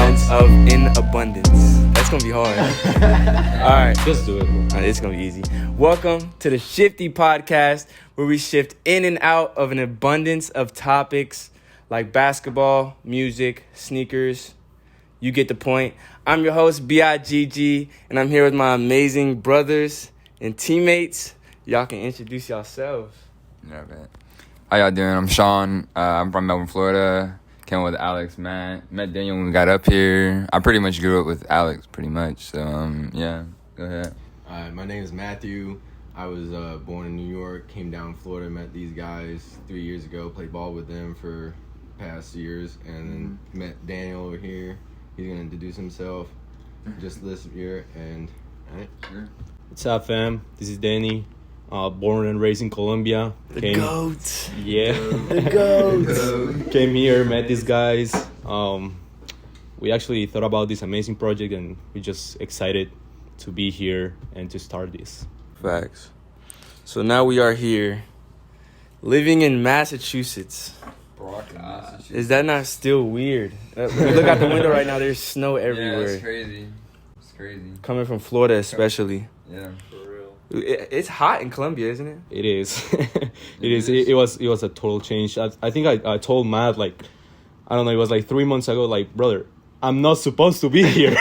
balance of in abundance. That's gonna be hard. All right, Just do it, bro. it's gonna be easy. Welcome to the Shifty podcast, where we shift in and out of an abundance of topics like basketball, music, sneakers. You get the point. I'm your host, B.I.G.G., and I'm here with my amazing brothers and teammates. Y'all can introduce yourselves. Yeah, man. How y'all doing? I'm Sean. I'm from Melbourne, Florida. Came with Alex, Matt. Met Daniel when we got up here. I pretty much grew up with Alex, pretty much. So, yeah, go ahead. My name is Matthew. I was born in New York, came down to Florida, met these guys 3 years ago, played ball with them for past years, and then met Daniel over here. He's going to introduce himself just this year, and all right. Sure. What's up, fam? This is Danny. Born and raised in Colombia. The GOAT. Yeah. The GOAT. Came here, met these guys. We actually thought about this amazing project, and we're just excited to be here and to start this. Facts. So now we are here, living in Massachusetts. Is that not still weird? When you look out the window right now, there's snow everywhere. Yeah, it's crazy. It's crazy. Coming from Florida especially. Yeah. It's hot in Colombia, isn't it? It is. It is. It was a total change. I think I told Matt, like, I don't know, it was like 3 months ago, like, brother, I'm not supposed to be here.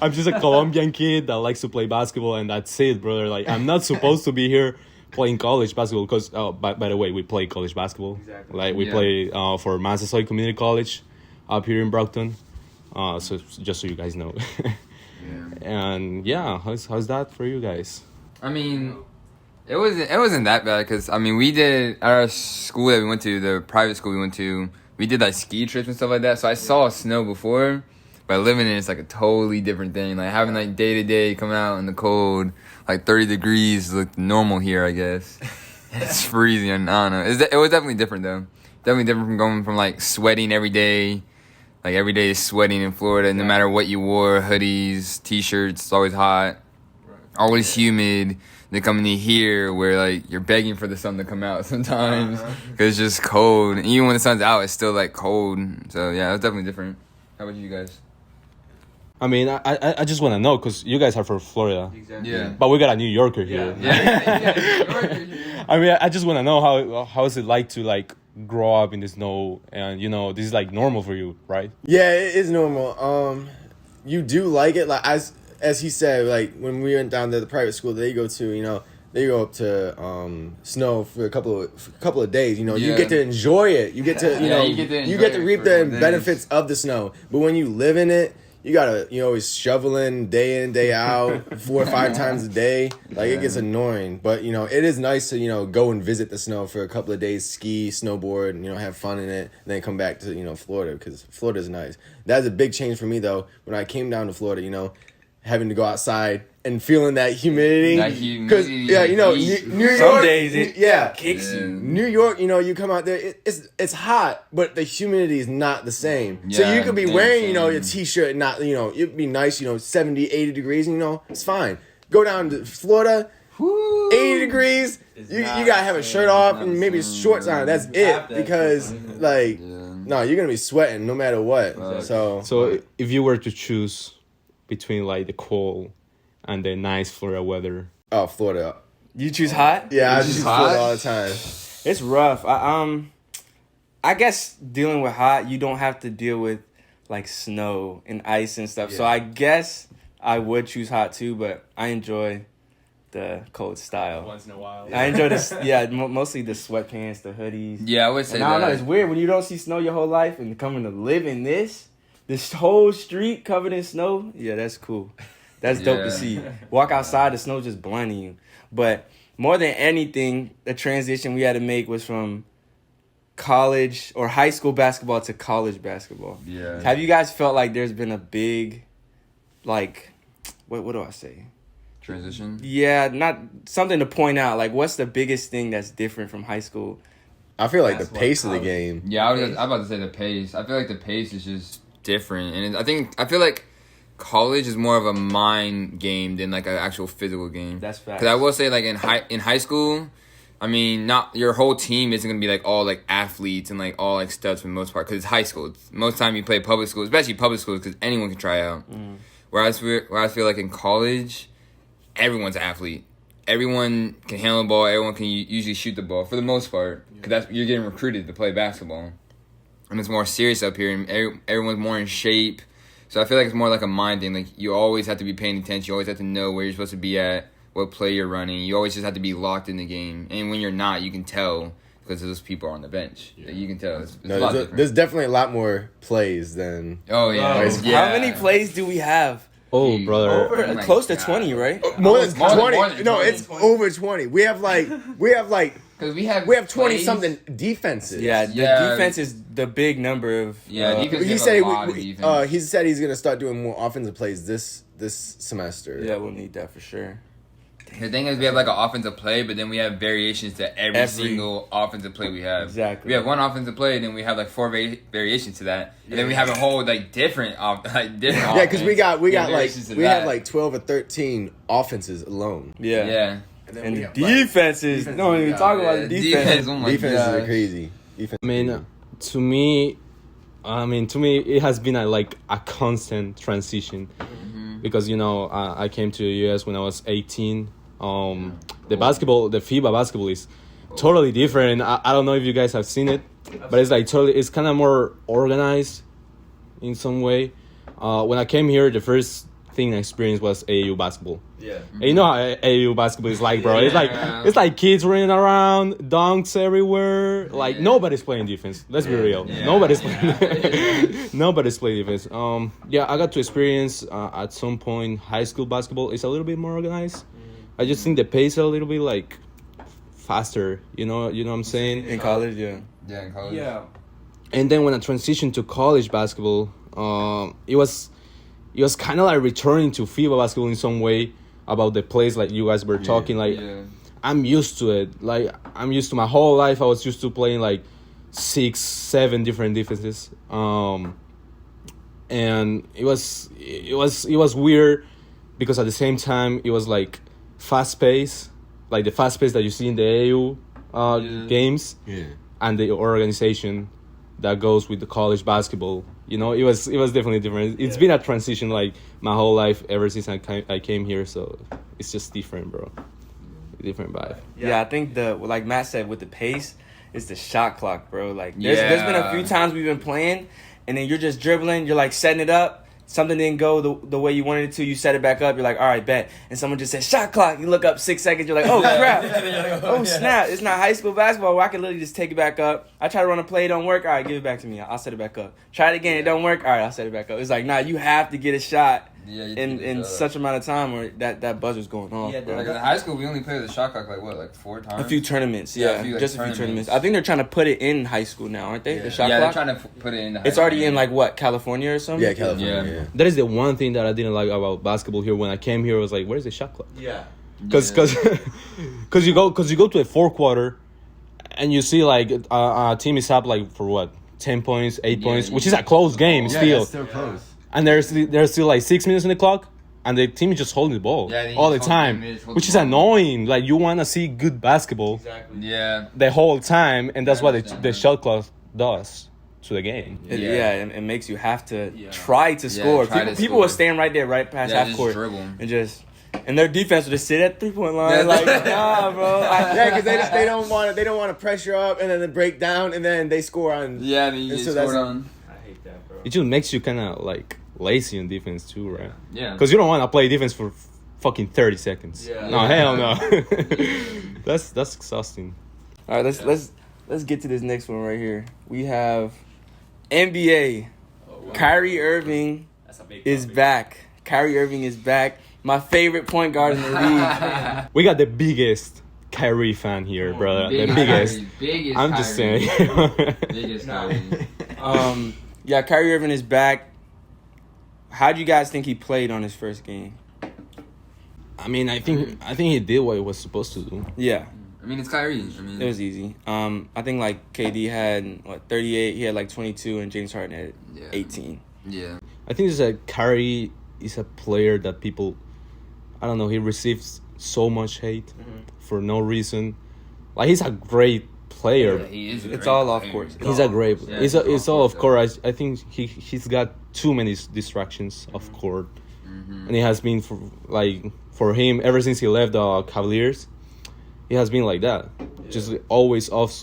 I'm just a Colombian kid that likes to play basketball, and that's it, brother. Like, I'm not supposed to be here playing college basketball because, by the way, we play college basketball. Exactly. Like, we play for Massasoit Community College up here in Brockton. So just so you guys know. And yeah, how's that for you guys? I mean, it wasn't that bad because, I mean, we did, at our school that we went to, the private school we went to, we did, like, ski trips and stuff like that. So I saw snow before, but living in it's, like, a totally different thing. Like, having, like, day-to-day coming out in the cold, like, 30 degrees looked normal here, I guess. It's freezing. I don't know. It was definitely different, though. Definitely different from going from, like, sweating every day. Like, every day is sweating in Florida, no matter what you wore, hoodies, T-shirts, it's always hot, always humid. Then coming in here where, like, you're begging for the sun to come out sometimes because it's just cold. And even when the sun's out, it's still, like, cold. So, yeah, it's definitely different. How about you guys? I mean, I just want to know because you guys are from Florida. Exactly. Yeah. But we got a New Yorker here. Yeah. I mean, I just want to know how is it like to, like, grow up in the snow, and this is like normal for you, right? Yeah, it is normal. You do like it, like as he said, like when we went down to the private school they go to, they go up to snow for a couple of days. You get to enjoy it. You get to you get to reap the benefits of the snow. But when you live in it, you always shoveling day in, day out, 4 or 5 times a day. Like, it gets annoying. But, it is nice to, go and visit the snow for a couple of days, ski, snowboard, and, have fun in it, and then come back to, Florida, because Florida's nice. That's a big change for me, though, when I came down to Florida, having to go outside and feeling that humidity. Because, New York. Some days it kicks you. New York, you come out there, it's hot, but the humidity is not the same. So Yeah, you could be wearing, your T-shirt, not, it'd be nice, 70, 80 degrees, it's fine. Go down to Florida, 80 degrees, you gotta have a shirt off and maybe shorts on. That's it. Because, no, you're gonna be sweating no matter what. So if you were to choose between, like, the cold and the nice Florida weather. Oh, Florida. You choose hot? Yeah, I choose Florida all the time. It's rough. I guess dealing with hot, you don't have to deal with, like, snow and ice and stuff. Yeah. So I guess I would choose hot too, but I enjoy the cold style. Once in a while. I enjoy mostly the sweatpants, the hoodies. Yeah, I would say that. I don't know, it's weird when you don't see snow your whole life and coming to live in this whole street covered in snow. Yeah, that's cool. That's dope to see. Walk outside, the snow just blinding you. But more than anything, the transition we had to make was from college or high school basketball to college basketball. Yeah. Have you guys felt like there's been a big, like, what do I say? Transition? Yeah, not something to point out. Like, what's the biggest thing that's different from high school? I feel like the pace of the game. Yeah, I was about to say the pace. I feel like the pace is just different. And I feel like college is more of a mind game than like an actual physical game. That's fact. Because I will say, like, in high school, I mean, not your whole team isn't gonna be like all like athletes and like all like studs for the most part because it's high school. Most time you play public school, especially public schools, because anyone can try out. Whereas where I feel like in college, everyone's an athlete. Everyone can handle the ball. Everyone can usually shoot the ball for the most part because you're getting recruited to play basketball, and it's more serious up here, and everyone's more in shape. So I feel like it's more like a mind thing. Like you always have to be paying attention. You always have to know where you're supposed to be at, what play you're running. You always just have to be locked in the game. And when you're not, you can tell because those people are on the bench. Yeah. You can tell. It's a lot different. There's definitely a lot more plays than. Oh yeah. How many plays do we have? Oh, brother. Over, close to 20, right? More than 20. More than No, 20. it's over 20. We have because we have 20 plays. something defenses. Yeah, the defense is the big number of. Defense. He said he's gonna start doing more offensive plays this semester. Yeah, we'll need that for sure. The thing is, we have like an offensive play, but then we have variations to every single offensive play we have. Exactly. We have one offensive play, and then we have like 4 variations to that, and then we have a whole like different. Yeah, because we have like 12 or 13 offenses alone. Yeah. Yeah. And defenses. Don't even talk about the defense. Oh my Defenses gosh. are crazy. I mean, to me, it has been a constant transition because I came to the US when I was 18. The FIBA basketball is totally different. I don't know if you guys have seen it, but it's kind of more organized in some way. When I came here, the first thing I experienced was AAU basketball. Yeah. And you know how AAU basketball is like, bro. It's like kids running around, dunks everywhere. Like nobody's playing defense. Let's be real. Yeah. Nobody's playing defense. I got to experience at some point high school basketball is a little bit more organized. I just think the pace is a little bit like faster. You know what I'm saying? In college, yeah. Yeah, in college. Yeah. And then when I transitioned to college basketball, it was kind of like returning to FIBA basketball in some way about the plays like you guys were talking. I'm used to it. Like I'm used to my whole life. I was used to playing like 6-7 different defenses. And it was weird because at the same time it was like fast pace, like the fast pace that you see in the AAU games, and the organization that goes with the college basketball. It was definitely different. It's been a transition like my whole life ever since I came here, so it's just different, bro. Different vibe. Yeah, I think like Matt said, with the pace, it's the shot clock, bro. Like there's been a few times we've been playing, and then you're just dribbling, you're like setting it up. Something didn't go the way you wanted it to. You set it back up. You're like, all right, bet. And someone just said, shot clock. You look up 6 seconds. You're like, oh, crap. Oh, snap. It's not high school basketball where I can literally just take it back up. I try to run a play. It don't work. All right, give it back to me. I'll set it back up. Try it again. It don't work. All right, I'll set it back up. It's like, nah, you have to get a shot in such amount of time where that buzzer's going off. Yeah, like in high school, we only played the shot clock like 4 times? A few tournaments, a few tournaments. I think they're trying to put it in high school now, aren't they? Yeah. The shot clock? Yeah, they're trying to put it in the high It's already in, like, what, California or something? Yeah, California. Yeah. That is the one thing that I didn't like about basketball here. When I came here, I was like, where's the shot clock? Yeah. Because you go to a 4th quarter and you see like a team is up like for what, 10 points, 8 points, which is a close game still. It's still close. And there's still like 6 minutes in the clock, and the team is just holding the ball all the time, which is annoying. Like you want to see good basketball the whole time, and that's what the shot clock does to the game. It makes you have to try to score. People will stand right there, right past half court, and their defense will just sit at 3-point line. Like, nah, bro. Because they don't want to pressure up and then they break down and then they score on. Yeah, then you score on. I hate that, bro. It just makes you kind of like lazy on defense too, right? Yeah. Because you don't want to play defense for fucking 30 seconds. Yeah. No, hell no. That's exhausting. All right, let's get to this next one right here. We have NBA. Kyrie Irving is back. Kyrie Irving is back. My favorite point guard in the league. We got the biggest Kyrie fan here, brother. The biggest. Biggest I'm just saying. Biggest Kyrie. Kyrie Irving is back. How do you guys think he played on his first game? I mean, I think he did what he was supposed to do. Yeah. I mean, it's Kyrie. It was easy. I think like KD had 38. He had like 22, and James Harden had 18. Yeah. I think it's like Kyrie is a player that people, I don't know, he receives so much hate for no reason. Like he's a great player. Yeah, he is. It's all off court. He's a great. Yeah, It's all of course. I think he's got too many distractions off court, and it has been for him ever since he left the Cavaliers. It has been like that, just always off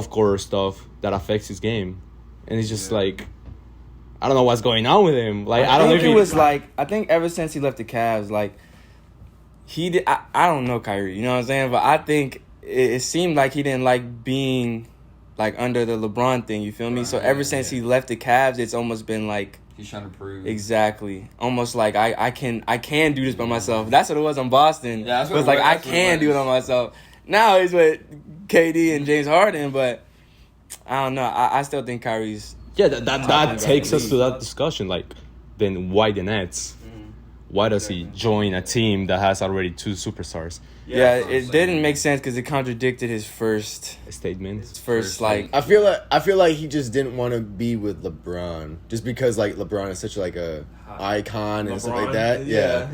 court stuff that affects his game, and it's just like I don't know what's going on with him. Like I don't know if it was like I think ever since he left the Cavs, like he did. I don't know Kyrie, you know what I'm saying, but I think it seemed like he didn't like being like under the LeBron thing. You feel me? So ever since he left the Cavs, it's almost been like he's trying to prove exactly, almost like I can do this by myself. That's what it was on Boston. Yeah, that's what it was it like was. I That's what can it do it was. on myself. Now he's with KD and James Harden, but I don't know. I still think Kyrie's. Yeah, that takes us to that discussion. Like, then why the Nets? Why does he join a team that has already 2 superstars? Yeah, it didn't make sense because it contradicted his first Statement. like. I feel like he just didn't want to be with LeBron just because like LeBron is such like a icon and stuff like that. Yeah.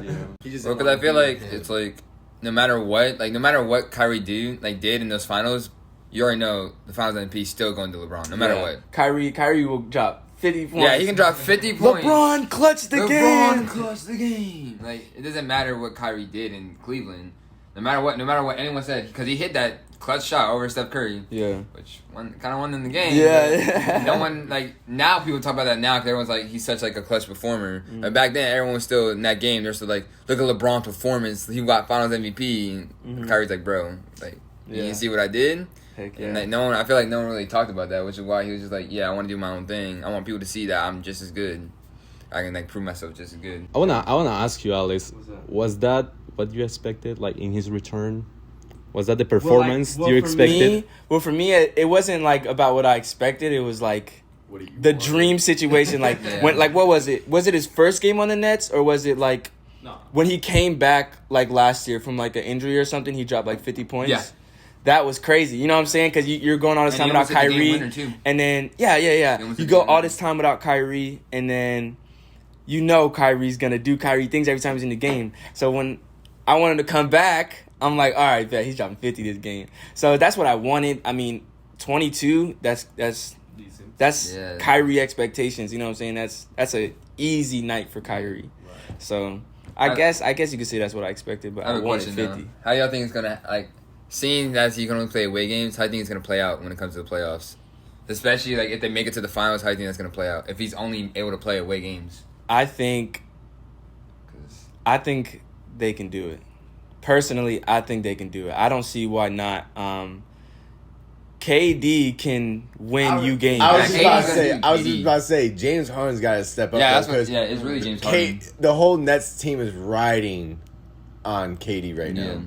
He just because I feel like it's like no matter what Kyrie did in those finals, you already know the finals MVP is still going to LeBron, no matter what. Kyrie will drop 50 points. Yeah, he can drop 50 points. LeBron clutched the game. LeBron clutched the game. Like it doesn't matter what Kyrie did in Cleveland, no matter what anyone said, because he hit that clutch shot over Steph Curry. Yeah, which kind of won in the game. Yeah, no one now people talk about that now because everyone's like he's such like a clutch performer. But back then everyone was still in that game. They're still like look at LeBron's performance. He got Finals MVP. And Kyrie's like bro, like you didn't see what I did. Heck yeah. And I feel like no one really talked about that, which is why he was just like, yeah, I want to do my own thing. I want people to see that I'm just as good. I can prove myself just as good. I wanna ask you, Alex. Was that what you expected? Like in his return, was that the performance you expected? For me, it wasn't like about what I expected. It was like the dream situation. Like when, like what was it? Was it his first game on the Nets, or was it like when he came back like last year from like an injury or something? He dropped like 50 points. Yeah. That was crazy. You know what I'm saying? Because you're going all this time without Kyrie. And then, you go all this time without Kyrie. And then you know Kyrie's going to do Kyrie things every time he's in the game. So when I wanted to come back, I'm like, all right, bet he's dropping 50 this game. So that's what I wanted. I mean, 22, that's Kyrie expectations. You know what I'm saying? That's a easy night for Kyrie. Right. So I guess you could say that's what I expected. But I wanted 50. Now. How y'all think it's going to, seeing that he can only play away games, how do you think it's going to play out when it comes to the playoffs? Especially, if they make it to the finals, how do you think that's going to play out? If he's only able to play away games? I think they can do it. Personally, I think they can do it. I don't see why not. KD can win you games. I was just about to say, James Harden's got to step up. Yeah, it's really James Harden. The whole Nets team is riding on KD right now. Yeah.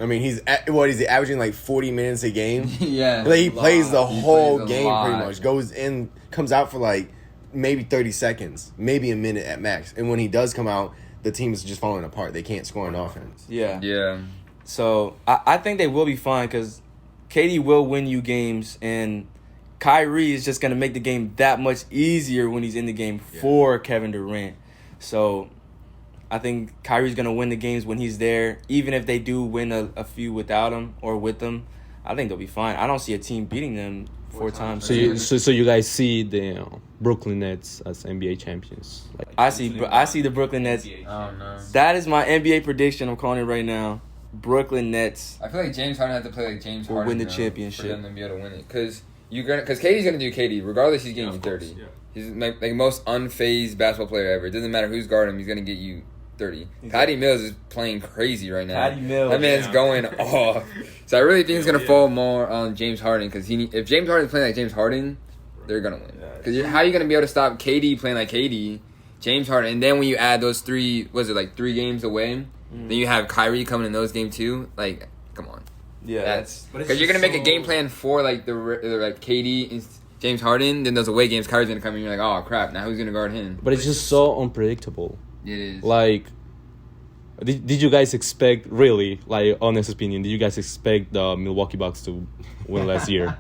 I mean, he's averaging like 40 minutes a game. Yeah. Like he plays the whole game lot. pretty much. Goes in, comes out for like maybe 30 seconds, maybe a minute at max. And when he does come out, the team is just falling apart. They can't score on offense. Yeah. Yeah. So I think they will be fine because KD will win you games, and Kyrie is just going to make the game that much easier when he's in the game for Kevin Durant. So I think Kyrie's going to win the games when he's there. Even if they do win a few without him or with him, I think they'll be fine. I don't see a team beating them 4 times. So you guys see the Brooklyn Nets as NBA champions? I see the Brooklyn Nets. Oh, no. That is my NBA prediction. I'm calling it right now. Brooklyn Nets. I feel like James Harden has to play like James Harden win the now championship for them to be able to win it. Because KD's going to do KD. Regardless, he's getting you 30. Yeah. He's like most unfazed basketball player ever. It doesn't matter who's guarding him. He's going to get you 30. Patty Mills is playing crazy right now. Patty Mills. That man's going off. So I really think it's going to fall more on James Harden because if James Harden's playing like James Harden, they're going to win. Because how are you going to be able to stop KD playing like KD, James Harden, and then when you add those 3 games away, then you have Kyrie coming in those games too. Like, come on. Yeah. That's because you're going to make a game plan for like the KD and James Harden, then those away games, Kyrie's going to come in and you're like, oh crap, now who's going to guard him? But it's just so unpredictable. It is. Like, did you guys expect, really, like, honest opinion, did you guys expect the Milwaukee Bucks to win last year?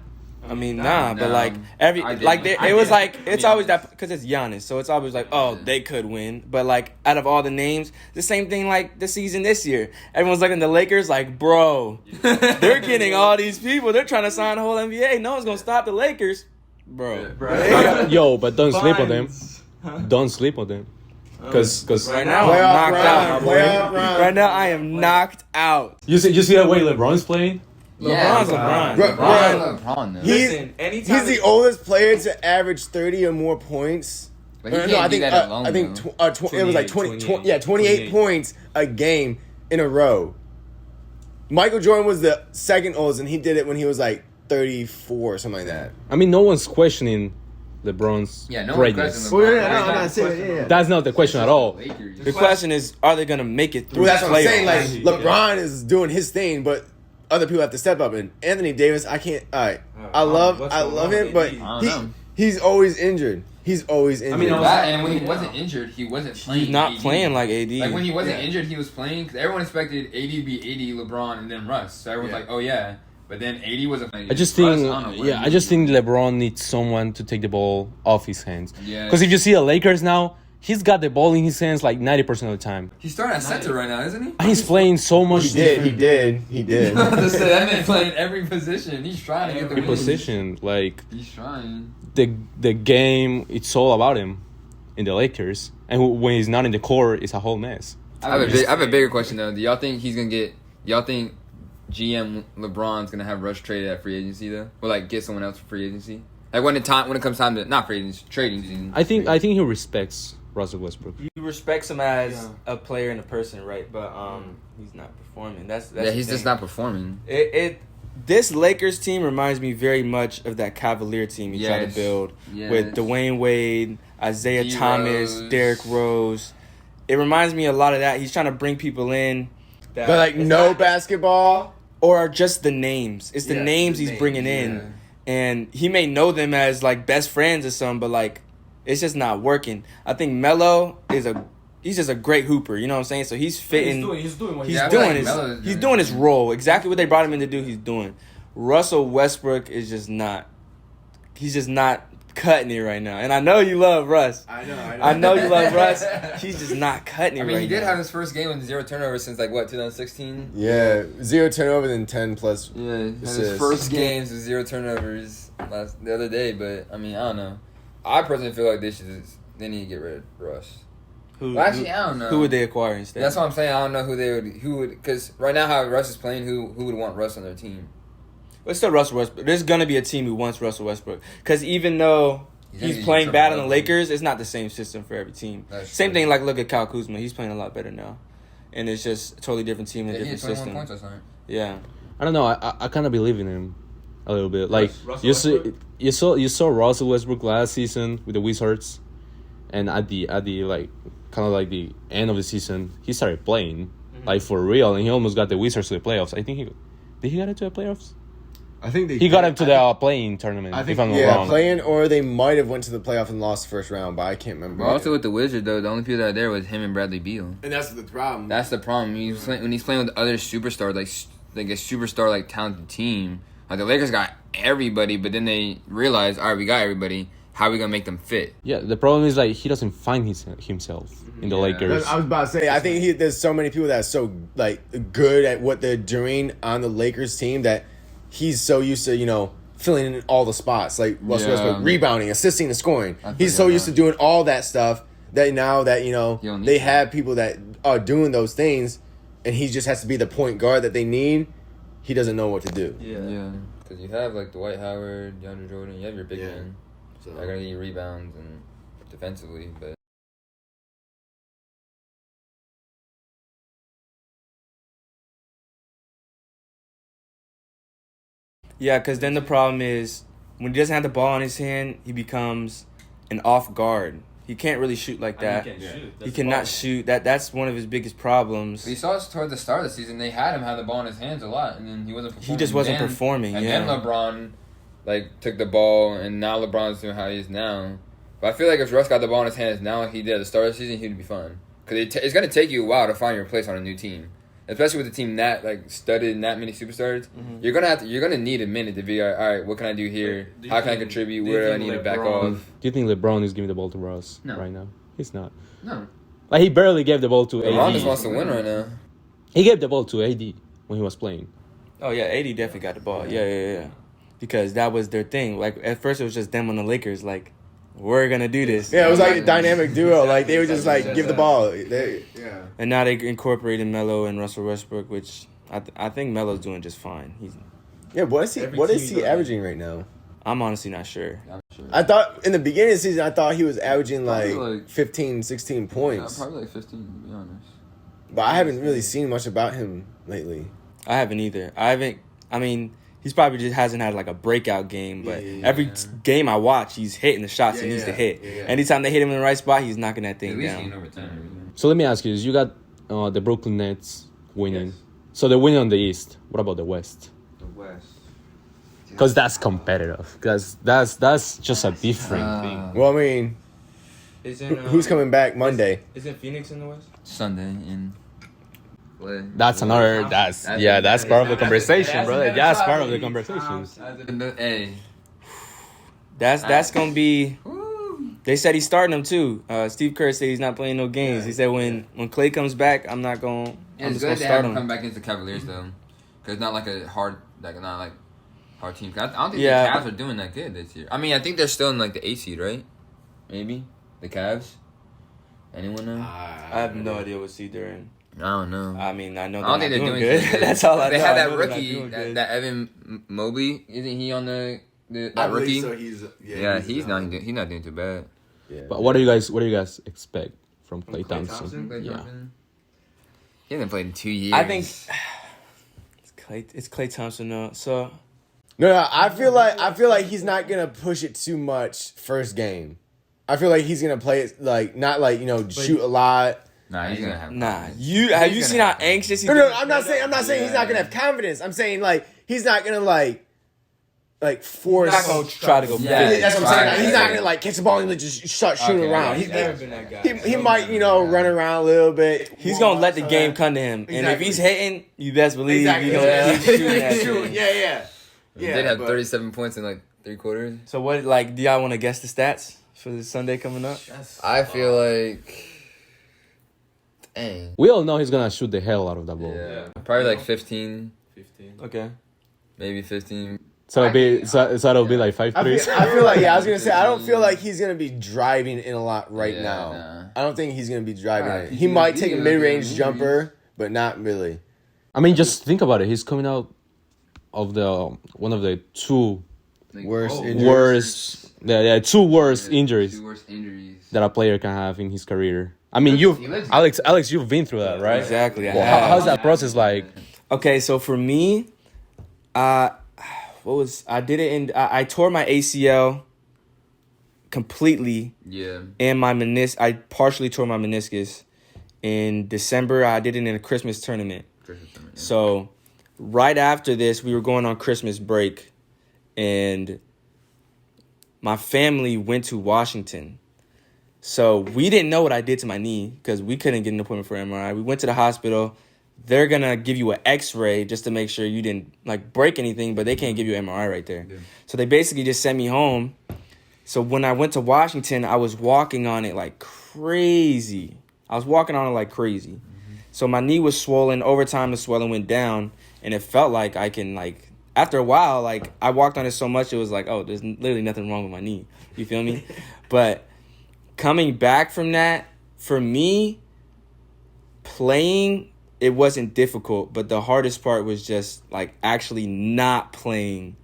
I mean, nah, but No, like I didn't. it was like it's be always honest. that because it's Giannis, so it's always like, oh, they could win. But like out of all the names, the same thing like the season this year. Everyone's looking at the Lakers like, bro, they're getting all these people. They're trying to sign the whole NBA. No one's gonna stop the Lakers, bro. Yo, but don't sleep on them. Don't sleep on them. Because Right now, I'm Playoff knocked out, round, my boy. playoff round. Right now, I am knocked out. you see the way LeBron's playing. Yeah, LeBron's LeBron. LeBron, though. He's anytime the oldest player to average 30 or more points. But he can't do that alone, I think though. it was like 28 points a game in a row. Michael Jordan was the second oldest, and he did it when he was like 34 or something like that. I mean, no one's questioning LeBron's Yeah, no one greatness. questions LeBron. Well, yeah, no, I'm not saying yeah. That's not the question at all. The question is, are they gonna make it through? Well, that's what I'm saying. Like playoffs? LeBron is doing his thing, but other people have to step up. And Anthony Davis, I can't. All right, I love him, but I don't know. he's always injured. He's always injured. mean, And when he wasn't injured, he wasn't playing. He's not AD. playing like AD. Like when he wasn't injured, he was playing because everyone expected AD to be AD, LeBron, and then Russ. So everyone's like, oh yeah. But then AD wasn't playing. I just Russ, think, I don't know where I he just is. think LeBron needs someone to take the ball off his hands. Yeah. Because if you see the Lakers now, he's got the ball in his hands like 90% of the time. He's starting at center right now, isn't he? And he's playing so much he did. That man playing every position. He's trying to get the every win. position. Like He's trying. the game, it's all about him in the Lakers. And when he's not in the court, it's a whole mess. I have a bigger question though. Do y'all think he's gonna get? Y'all think GM LeBron's gonna have Russ traded at free agency though, or like get someone else for free agency? Like when it comes time to not free agency, trading season. I think he respects Russell Westbrook. He respects him as a player and a person, right? But he's not performing. That's Yeah, the he's just thing. not performing. This Lakers team reminds me very much of that Cavalier team he tried to Yes. build Yes. with Dwayne Wade, Isaiah D. Thomas, Rose. Derrick Rose. It reminds me a lot of that. He's trying to bring people in, that But like it's no not- basketball. or just the names. It's the Yeah, names the he's names, bringing in, and he may know them as like best friends or something, but like it's just not working. I think Melo he's just a great hooper. You know what I'm saying? So he's fitting. He's doing what He's Yeah, I feel doing like his Melo's he's doing doing his his thing. role exactly what they brought him in to do. He's doing. Russell Westbrook is just not. He's just not cutting it right now. And I know you love Russ. I know you love Russ. He's just not cutting it I mean, right he did now. have his first game with 0 turnovers since like what 2016. Yeah, 0 turnovers and 10 plus. Yeah, he had his Assists. first games with 0 turnovers the other day. But I mean, I don't know. I personally feel like they need to get rid of Russ. Who, Well, actually, I don't know. Who would they acquire instead? That's what I'm saying. I don't know who would, because right now how Russ is playing, who would want Russ on their team? But still Russell Westbrook. There's gonna be a team who wants Russell Westbrook because even though He's he's gonna playing get bad on the trouble. Lakers, it's not the same system for every team. That's Same true. thing. Like look at Kyle Kuzma. He's playing a lot better now, and it's just a totally different team and a Yeah, he had different 21 system. points last night. Yeah. I don't know. I kind of believe in him a little bit. Like Russell you saw Russell Westbrook last season with the Wizards, and at the like kind of like the end of the season, he started playing like for real, and he almost got the Wizards to the playoffs. I think he got into the playoffs. I think He got into the playing tournament. I think if I'm not yeah, wrong. playing or they might have went to the playoff and lost the first round, but I can't remember. But also with the Wizards though, the only people that are there was him and Bradley Beal. and that's the problem. That's the problem. When he's playing with other superstars, like a superstar like talented team. Like the Lakers got everybody, but then they realized, all right, we got everybody. How are we gonna make them fit? Yeah, the problem is like he doesn't find himself in the Yeah. Lakers. I was about to say, I think there's so many people that are so like good at what they're doing on the Lakers team that he's so used to, filling in all the spots, like Russell Yeah. Westbrook, rebounding, assisting, and scoring. I He's so forgot used that. to doing all that stuff that now that don't need they to. have people that are doing those things, and he just has to be the point guard that they need. He doesn't know what to do. Yeah, because you have like Dwight Howard, DeAndre Jordan. You have your big Yeah. men. So. They're gonna need rebounds and defensively, but. Yeah, because then the problem is when he doesn't have the ball in his hand, he becomes an off guard. He can't really shoot like that. He cannot shoot. That's one of his biggest problems. But you saw us toward the start of the season. They had him have the ball in his hands a lot, and then he wasn't. Performing. He just wasn't performing. And yeah. then LeBron, took the ball, and now LeBron's doing how he is now. But I feel like if Russ got the ball in his hands now, like he did at the start of the season, he'd be fine. Because it's gonna take you a while to find your place on a new team. especially with a team that like studded and that many superstars, you're gonna need a minute to be all right. What can I do here? How can I contribute? Where do I need to back off? Do you think LeBron is giving the ball to Russ right now? He's not. No. Like he barely gave the ball to AD. LeBron just wants to win right now. He gave the ball to AD when he was playing. Oh yeah, AD definitely got the ball. Yeah. Because that was their thing. Like at first it was just them on the Lakers. Like we're gonna do this. Yeah, it was like a dynamic duo. Like they would just like give the ball. And now they incorporated Melo and Russell Westbrook, which I think Melo's doing just fine. What is he averaging right now? I'm honestly not sure. I thought in the beginning of the season, I thought he was averaging Probably like like 15, 16 points. Probably like 15 to be honest. But I haven't really seen much about him lately. I haven't either. I mean, he's probably just hasn't had like a breakout game, but every game I watch, he's hitting the shots he needs to hit. Anytime they hit him in the right spot, he's knocking that thing down. So let me ask you: you got the Brooklyn Nets winning. Yes. So they're winning on the East. What about the West? The West. Because that's competitive. Because that's just a different thing. Well, I mean, who's coming back Monday? Isn't Phoenix in the West? Sunday in. That's another. That's part of the conversation, brother. That's part of the conversation. Hey. That's gonna be. They said he's starting them too. Steve Kerr said he's not playing no games. He said when Klay comes back, I'm just gonna start him. Come back against the Cavaliers though, because it's not like a hard team. I don't think the Cavs are doing that good this year. I mean, I think they're still in like the 8th seed, right? Maybe the Cavs. Anyone know? I have no idea what seed they're in. I don't know. I mean, I know. I don't think they're doing good. That's all I know. They had that rookie, that Evan Mobley. Isn't he on that rookie? So he's not doing too bad. Yeah. But what do you guys expect from Klay Thompson? Yeah. He hasn't played in 2 years. I think it's Klay Thompson though. So no, I feel like he's not gonna push it too much first game. I feel like he's gonna play it like not like shoot a lot. Nah, he's gonna have. Have you seen how anxious? No, I'm not saying he's not gonna have confidence. I'm saying like he's not gonna like force. He's not gonna try to go. That's what I'm saying. Like, he's not gonna like catch the ball and just start shooting around. He's never been that guy. He might run around a little bit. He's gonna let the game come to him, and if he's hitting, you best believe he's gonna keep shooting at you. Yeah. He did have 37 points in like 3 quarters. So what? Like, do y'all want to guess the stats for this Sunday coming up? I feel like. Dang. We all know he's gonna shoot the hell out of that ball. Yeah. Probably like 15. Okay. Maybe 15. So it'll be like 5 threes. I feel like I was gonna say I don't feel like he's gonna be driving in a lot now. Nah. I don't think he's gonna be driving it. He might take a mid-range jumper, but not really. I mean, just think about it. He's coming out of one of the two worst injuries that a player can have in his career. I mean, Alex, you've been through that, right? Exactly. How's that process like? Okay, so for me, I tore my ACL completely. Yeah. And I partially tore my meniscus in December. I did it in a Christmas tournament. So right after this, we were going on Christmas break, and my family went to Washington. So we didn't know what I did to my knee because we couldn't get an appointment for MRI. We went to the hospital. They're going to give you an x-ray just to make sure you didn't break anything, but they can't give you an MRI right there. Yeah. So they basically just sent me home. So when I went to Washington, I was walking on it like crazy. So my knee was swollen. Over time, the swelling went down, and it felt like I can, after a while, I walked on it so much, it was like, oh, there's literally nothing wrong with my knee. You feel me? But coming back from that, for me, playing, it wasn't difficult, but the hardest part was just, actually not playing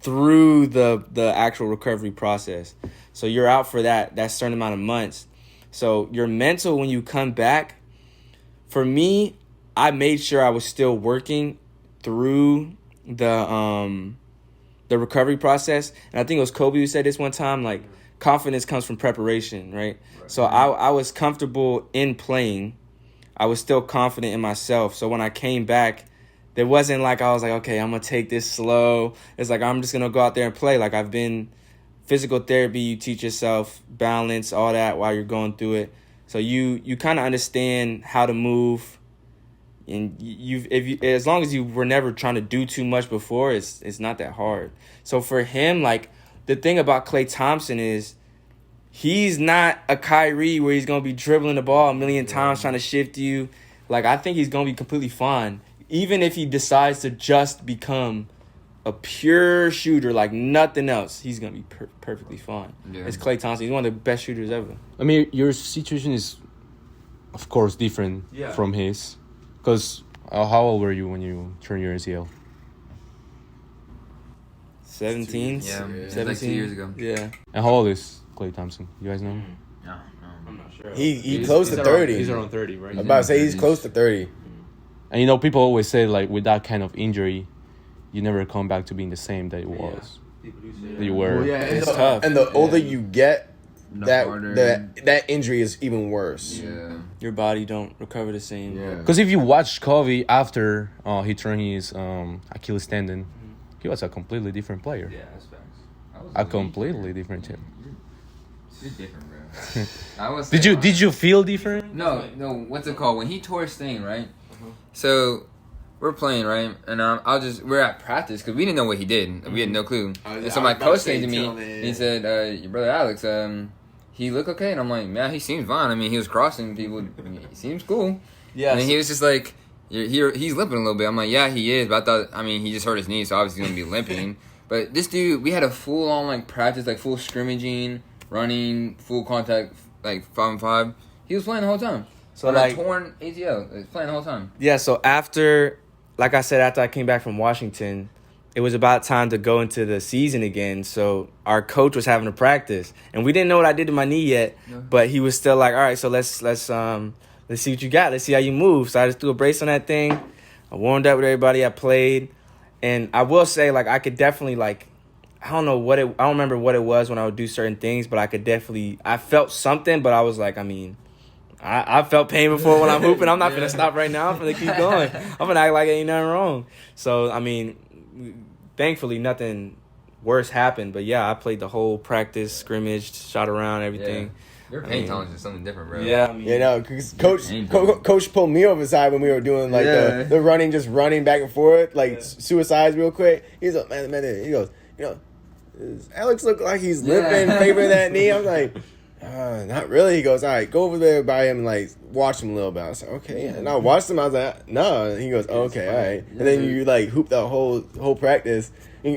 through the actual recovery process. So you're out for that certain amount of months. So your mental, when you come back, for me, I made sure I was still working through the recovery process. And I think it was Kobe who said this one time, confidence comes from preparation, right? So I was comfortable in playing. I was still confident in myself. So when I came back, there wasn't I was okay, I'm going to take this slow. It's I'm just going to go out there and play. I've been physical therapy. You teach yourself balance, all that while you're going through it. So you kind of understand how to move, And as long as you were never trying to do too much before, it's not that hard. So for him, like, the thing about Klay Thompson is he's not a Kyrie where he's gonna be dribbling the ball a million times trying to shift you. Like, I think he's gonna be completely fine, even if he decides to just become a pure shooter like nothing else. He's gonna be perfectly fine. Yeah. It's Klay Thompson. He's one of the best shooters ever. I mean, your situation is, of course, different from his. Because how old were you when you turned your ACL? 17. Yeah, 17 like 2 years ago. Yeah. And how old is Klay Thompson? You guys know? No, I'm not sure. He's close to 30. He's around 30, right? I'm about to say he's close to 30. And you know, people always say, like, with that kind of injury, you never come back to being the same that it was. People do say That you were. Well, yeah, it's tough. And the older you get, harder. that injury is even worse. Yeah. Your body don't recover the same. Yeah. Because if you watch Kobe after he turned his Achilles tendon, he was a completely different player. Yeah, that's facts. A completely different team. You're different, bro. I was. Did you feel different? No. What's it called? When he tore his thing, right? So we're playing, right? And we're at practice because we didn't know what he did. We had no clue. And so my coach came to me and he said, "Your brother Alex, he look okay?" And I'm like, "Man, he seems fine. I mean, he was crossing people. He seems cool." Yeah. And he was just like, he's limping a little bit. I'm like, "Yeah, he is." But I thought, I mean, he just hurt his knee, so obviously he's gonna be limping. But this dude, we had a full on like practice, like full scrimmaging, running, full contact, like 5-on-5. He was playing the whole time. So on like a torn ACL, he was playing the whole time. Yeah, so after I came back from Washington, it was about time to go into the season again. So our coach was having a practice, and we didn't know what I did to my knee yet, but he was still like, "All right, so let's see what you got. Let's see how you move." So I just threw a brace on that thing. I warmed up with everybody. I played, and I will say, like, I could definitely, like, I don't remember what it was when I would do certain things, but I felt something, but I was like, I mean, I felt pain before when I'm hooping. I'm not going to stop right now. I'm going to keep going. I'm going to act like ain't nothing wrong. So, I mean, thankfully nothing worse happened. But, yeah, I played the whole practice, scrimmaged, shot around, everything. Yeah. Your pain tolerance is something different, bro. Yeah. I mean, Because coach pulled me over the side when we were doing, like, the running, just running back and forth, like, suicides real quick. He's like, man, he goes, does Alex look like he's limping, favoring that knee? I'm like, not really. He goes, all right, go over there by him and, like, watch him a little bit. I was like, okay. And I watched him. I was like, no. And he goes, okay, all right. And then you, like, hoop the whole practice. And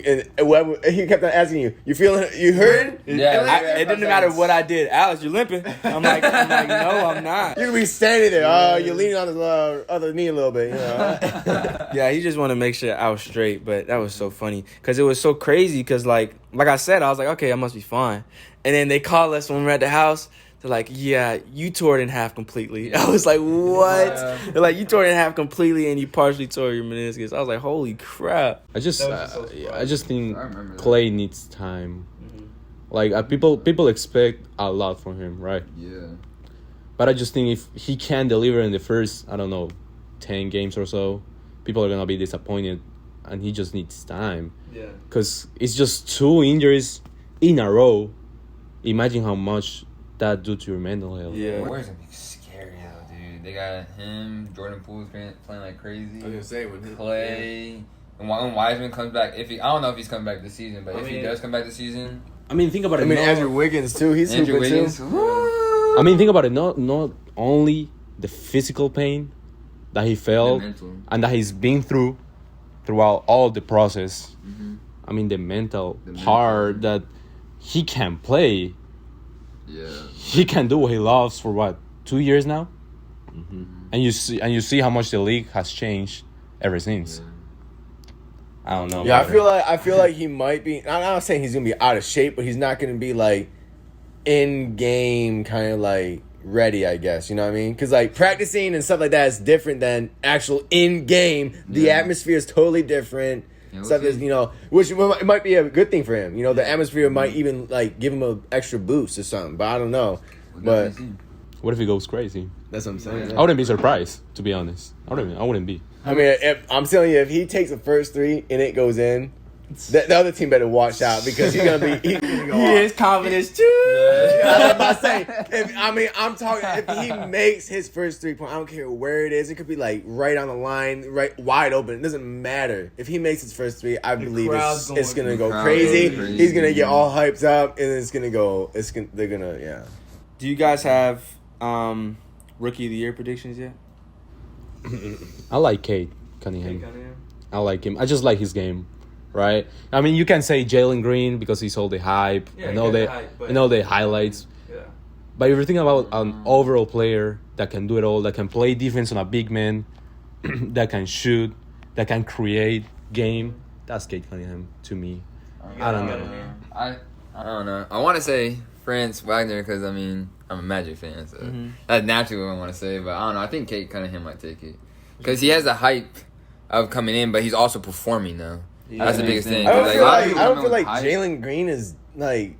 he kept on asking you feeling, you hurt? Yeah. It didn't matter what I did. Alex, you're limping. I'm like, no, I'm not. You could be standing there. You're leaning on his other knee a little bit, you know. Yeah, he just wanted to make sure I was straight. But that was so funny because it was so crazy because, like I said, I was like, okay, I must be fine. And then they call us when we were at the house. They're like, yeah, you tore it in half completely. I was like, what? Yeah. They're like, you tore it in half completely and you partially tore your meniscus. I was like, holy crap. I just think Klay needs time. Mm-hmm. Like, people expect a lot from him, right? Yeah. But I just think if he can't deliver in the first, 10 games or so, people are going to be disappointed. And he just needs time. Yeah. Because it's just 2 injuries in a row. Imagine how much that do to your mental health. Yeah. Warriors gonna be scary though, dude. They got him, Jordan Poole's playing like crazy. I was gonna say when Klay, and when Wiseman comes back, I don't know if he's coming back this season, but if he does come back this season, think about it. Andrew Wiggins too. He's Andrew super Wiggins. too. Think about it. Not only the physical pain that he felt and that he's been through throughout all the process. Mm-hmm. The mental part that he can play. Yeah. He can do what he loves for 2 years now, and you see how much the league has changed ever since. Yeah. I don't know. Yeah, I feel like he might be. I'm not saying he's gonna be out of shape, but he's not gonna be like in game kind of like ready. I guess you know what I mean? Because like practicing and stuff like that is different than actual in game. The atmosphere is totally different. Stuff is, which it might be a good thing for him. The atmosphere might even like give him an extra boost or something. But I don't know. But what if he goes crazy? That's what I'm saying. I wouldn't be surprised, to be honest. I wouldn't be. I mean, I'm telling you, if he takes the first 3 and it goes in, The other team better watch out because he's gonna be. He's gonna go His confidence too. I was about to say, I'm talking. If he makes his first 3-point, I don't care where it is. It could be like right on the line, right wide open. It doesn't matter. If he makes his first 3, I believe it's gonna go crazy. He's gonna get all hyped up, and it's gonna go. They're gonna yeah. Do you guys have rookie of the year predictions yet? I like Cade Cunningham. I like him. I just like his game. Right, I mean, you can say Jalen Green because he's all the hype and all the highlights. Yeah. But if you're thinking about an overall player that can do it all, that can play defense on a big man, that can shoot, that can create game, that's Cade Cunningham to me. I don't know. I don't know. I want to say Franz Wagner because I'm a Magic fan, so that's naturally what I want to say. But I don't know. I think Cade Cunningham might take it because he has the hype of coming in, but he's also performing now. That's the biggest thing. I don't feel like Jalen Green is like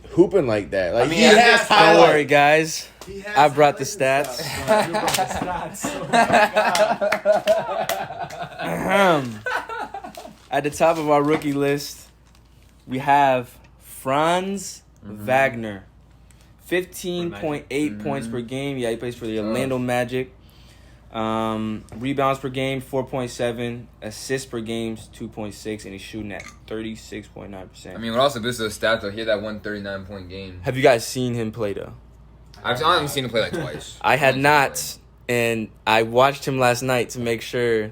hooping like that. Like he has Don't highlights. worry, guys. I brought the stats. At the top of our rookie list, we have Franz Wagner. 15.8 points per game. Yeah, he plays for the Orlando Magic. Rebounds per game, 4.7. Assists per game, 2.6. And he's shooting at 36.9%. I mean, what also boosts those stats, though, he had that 139-point game. Have you guys seen him play, though? I've only seen him play like twice. I had not, and I watched him last night to make sure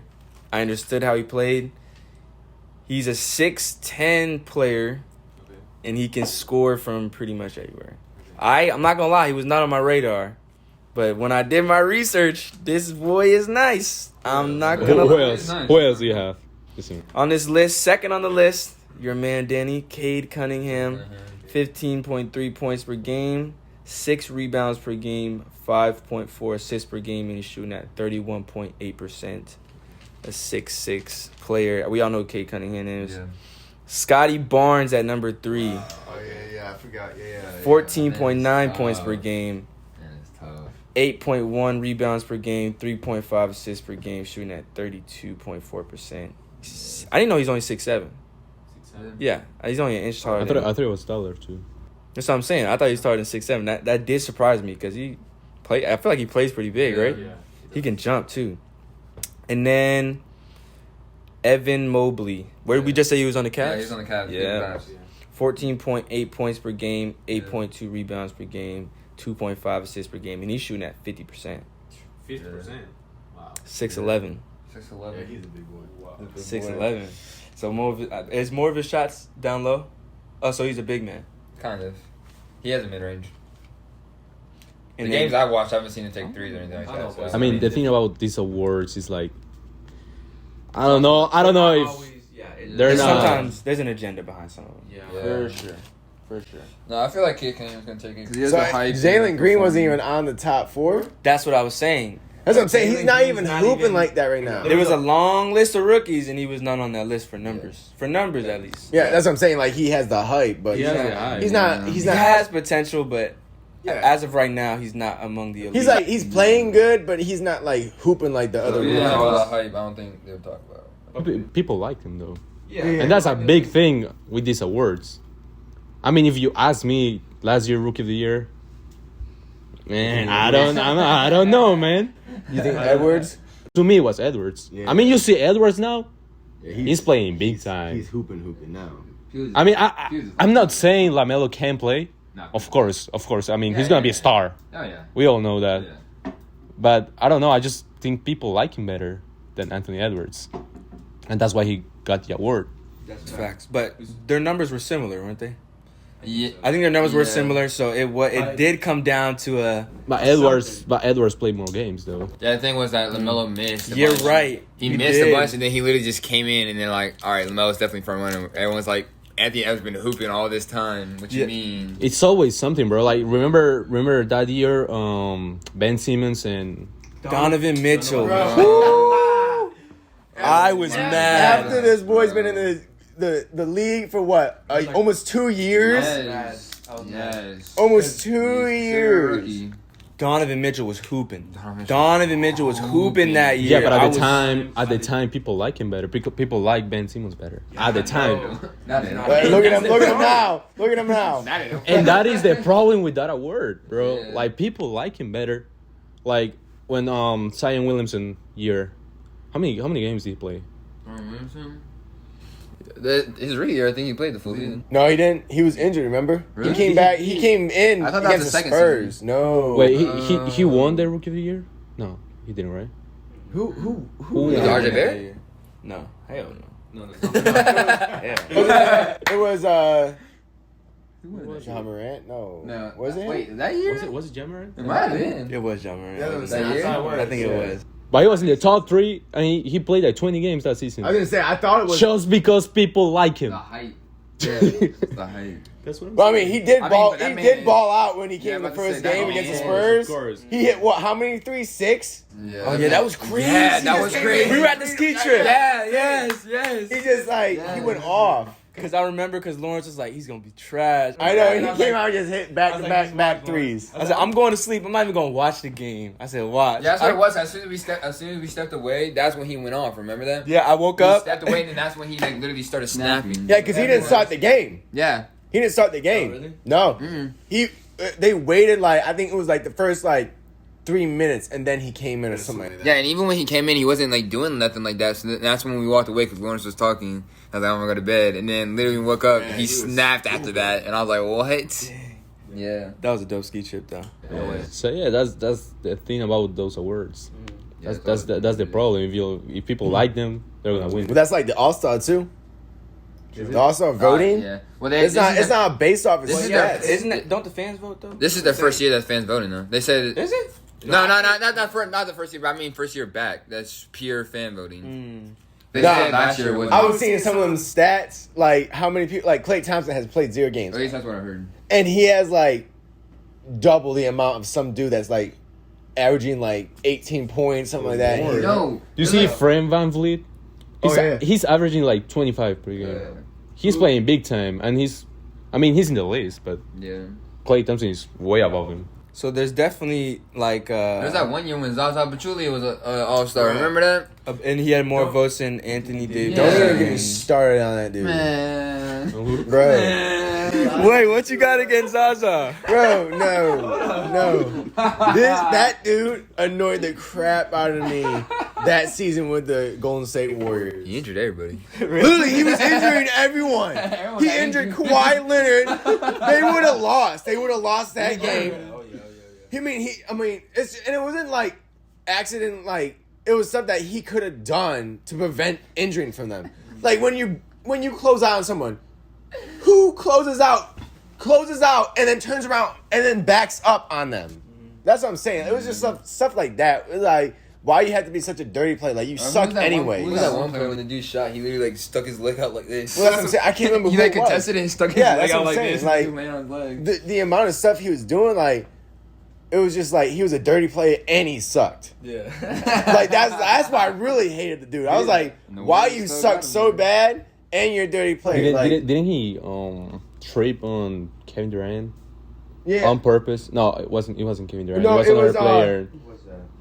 I understood how he played. He's a 6'10 player, and he can score from pretty much everywhere. I'm not going to lie, he was not on my radar. But when I did my research, this boy is nice. I'm not going to lie. Who else do you have? On this list, second on the list, your man Danny, Cade Cunningham, 15.3 points per game, 6 rebounds per game, 5.4 assists per game, and he's shooting at 31.8%. A 6'6 player. We all know who Cade Cunningham is. Yeah. Scotty Barnes at number 3. Oh, yeah, I forgot. 14.9 points per game. Man, it's tough. 8.1 rebounds per game, 3.5 assists per game, shooting at 32.4%. I didn't know he's only 6'7". Yeah, he's only an inch taller. I thought it was taller too. That's what I'm saying. I thought he started in 6'7". That did surprise me because I feel like he plays pretty big, right? Yeah. He can jump too. And then Evan Mobley. Where did we just say he was on the Cavs? Yeah, he was on the Cavs. Yeah. 14.8 points per game, 8.2 rebounds per game, 2.5 assists per game, and he's shooting at 50%. 50%? Wow. 6'11". 6'11". Yeah, he's a big boy. Wow. 6'11". So is more of his shots down low? Oh, so he's a big man. Kind of. He has a mid-range. And the games I've watched, I haven't seen him take threes or anything like that. So I mean, the thing about these awards is like, I don't know if they're not. Sometimes there's an agenda behind some of them. Yeah. For sure. No, I feel like Cade Cunningham's going to take it. 'Cause he has So the hype. Jalen Green wasn't even on the top 4. That's what I was saying. That's what I'm saying. He's not even hooping like that right now. There was a long list of rookies, and he was not on that list for numbers. For numbers, at least. Yeah, that's what I'm saying. Like he has the hype, but he's not. He has potential, but as of right now, he's not among the elite. He's playing good, but he's not like hooping like the other. He doesn't rookies. have all the hype. I don't think they'll talk about it. People like him though. Yeah. And that's a big thing with these awards. I mean, if you ask me, last year Rookie of the Year, man, I don't know, man. You think Edwards? To me, it was Edwards. Yeah. I mean, you see Edwards now. Yeah, he's playing big time. He's hooping now. I mean, I'm not saying LaMelo can't play. Of course. I mean, he's gonna be a star. Oh yeah. We all know that. Yeah. But I don't know. I just think people like him better than Anthony Edwards, and that's why he got the award. That's facts. But their numbers were similar, weren't they? Yeah. I think their numbers were similar, so it did come down to a. But Edwards played more games though. Yeah, the thing was that LaMelo missed. You're right. He missed a bunch, and then he literally just came in, and then like, all right, LaMelo's definitely front runner. Everyone's like, Anthony Edwards been hooping all this time. What you mean? It's always something, bro. Like remember that year, Ben Simmons and Donovan Mitchell. I was mad. After this boy's been in the league for what? Almost 2 years? Yes. Almost 2 years. Donovan Mitchell was hooping. Donovan Mitchell was hooping that year. Yeah, but at the time, people like him better. People like Ben Simmons better. At the time. Look at him now. And that is the problem with that award, bro. Yeah. Like, people like him better. Like, when Zion Williamson year, how many games did he play? His rookie year, I think he played the full season. No, he didn't. He was injured. Remember? Really? He came back. He came in I thought that was against the the second Spurs. season. No. Wait, he won the rookie of the year? No, he didn't, right? Who? Was it RJ Barrett? No, hell no. No. Yeah. It was John Morant. No. Was it? Wait, that year? Was it John Morant? It might have been. It was John Morant. Yeah, that was that year? I think it was. But he was in the top 3, and he played like 20 games that season. I was gonna say I thought it was. Just because people like him. The height. The height. That's what I'm Well, I saying. mean, he did I mean, ball. but that He man- did ball out when he came Yeah, in the I'm about to first say, that game man- against the Of Spurs. course. He hit what? How many threes? 6. Yeah. Oh yeah, that was crazy. Yeah, that was crazy. We were at the ski trip. Yeah, yes. He just he went off. Cause I remember, Lawrence was like, he's gonna be trash. I know. And He was came like- out and just hit back threes. I said, I'm going to sleep. I'm not even gonna watch the game. I said, watch. Yeah, that's what it was. As soon as we stepped away, that's when he went off. Remember that? Yeah, I woke He up. stepped away, and then that's when he like literally started snapping. Yeah, because he didn't start the game. Yeah. He didn't start the game. Oh, really? No. Mm-mm. They waited I think it was the first 3 minutes, and then he came in or something like that. Yeah, and even when he came in, he wasn't doing nothing like that. So that's when we walked away because Lawrence was talking. I was like, I'm gonna go to bed, and then literally we woke up, and he snapped after that, and I was like, what? Yeah. That was a dope ski trip though. So yeah, that's the thing about those awards. That's the problem. If people like them, they're gonna win. But that's the All-Star too. The All-Star voting. Yeah. Well, It's not based off of This is stats. Isn't it? Don't the fans vote though? This is the first year that fans voting though. They said Is it? no, not the first year, but I mean first year back. That's pure fan voting. They Nah, said last year was. I was seeing some of them stats, how many people, Klay Thompson has played 0 games. At least that's what I heard. And he has, double the amount of some dude that's, averaging, 18 points, something like that. No. You see Fred VanVleet? He's averaging 25 per game. Yeah. He's playing big time, and he's in the list, but Yeah. Klay Thompson is way above him. So there's definitely There's that one year when Zaza Pachulia was an all-star. Remember that? and he had more votes than Anthony did. Don't Yeah. even get me started on that dude. Man. Bro. Wait, what you got against Zaza? Bro, no. That dude annoyed the crap out of me that season with the Golden State Warriors. He injured everybody. Literally, he was injuring everyone. He injured Kawhi Leonard. They would have lost. They would have lost that game. And it wasn't accident. It was stuff that he could have done to prevent injuring from them. When you close out on someone, who closes out, and then turns around and then backs up on them. That's what I'm saying. It was just stuff like that. It was why you had to be such a dirty player? You suck anyway. Who was that one player when the dude shot? He literally stuck his leg out like this. Well, that's what I'm saying. I can't remember He who it was. contested it and stuck his Yeah, leg that's out what I'm like saying. this. Laying on his leg. The amount of stuff he was doing, it was just he was a dirty player and he sucked. Yeah. That's why I really hated the dude. I was why you suck so bad and you're a dirty player? Didn't he trip on Kevin Durant Yeah. on purpose? No, it wasn't Kevin Durant. No, it was it another was, player.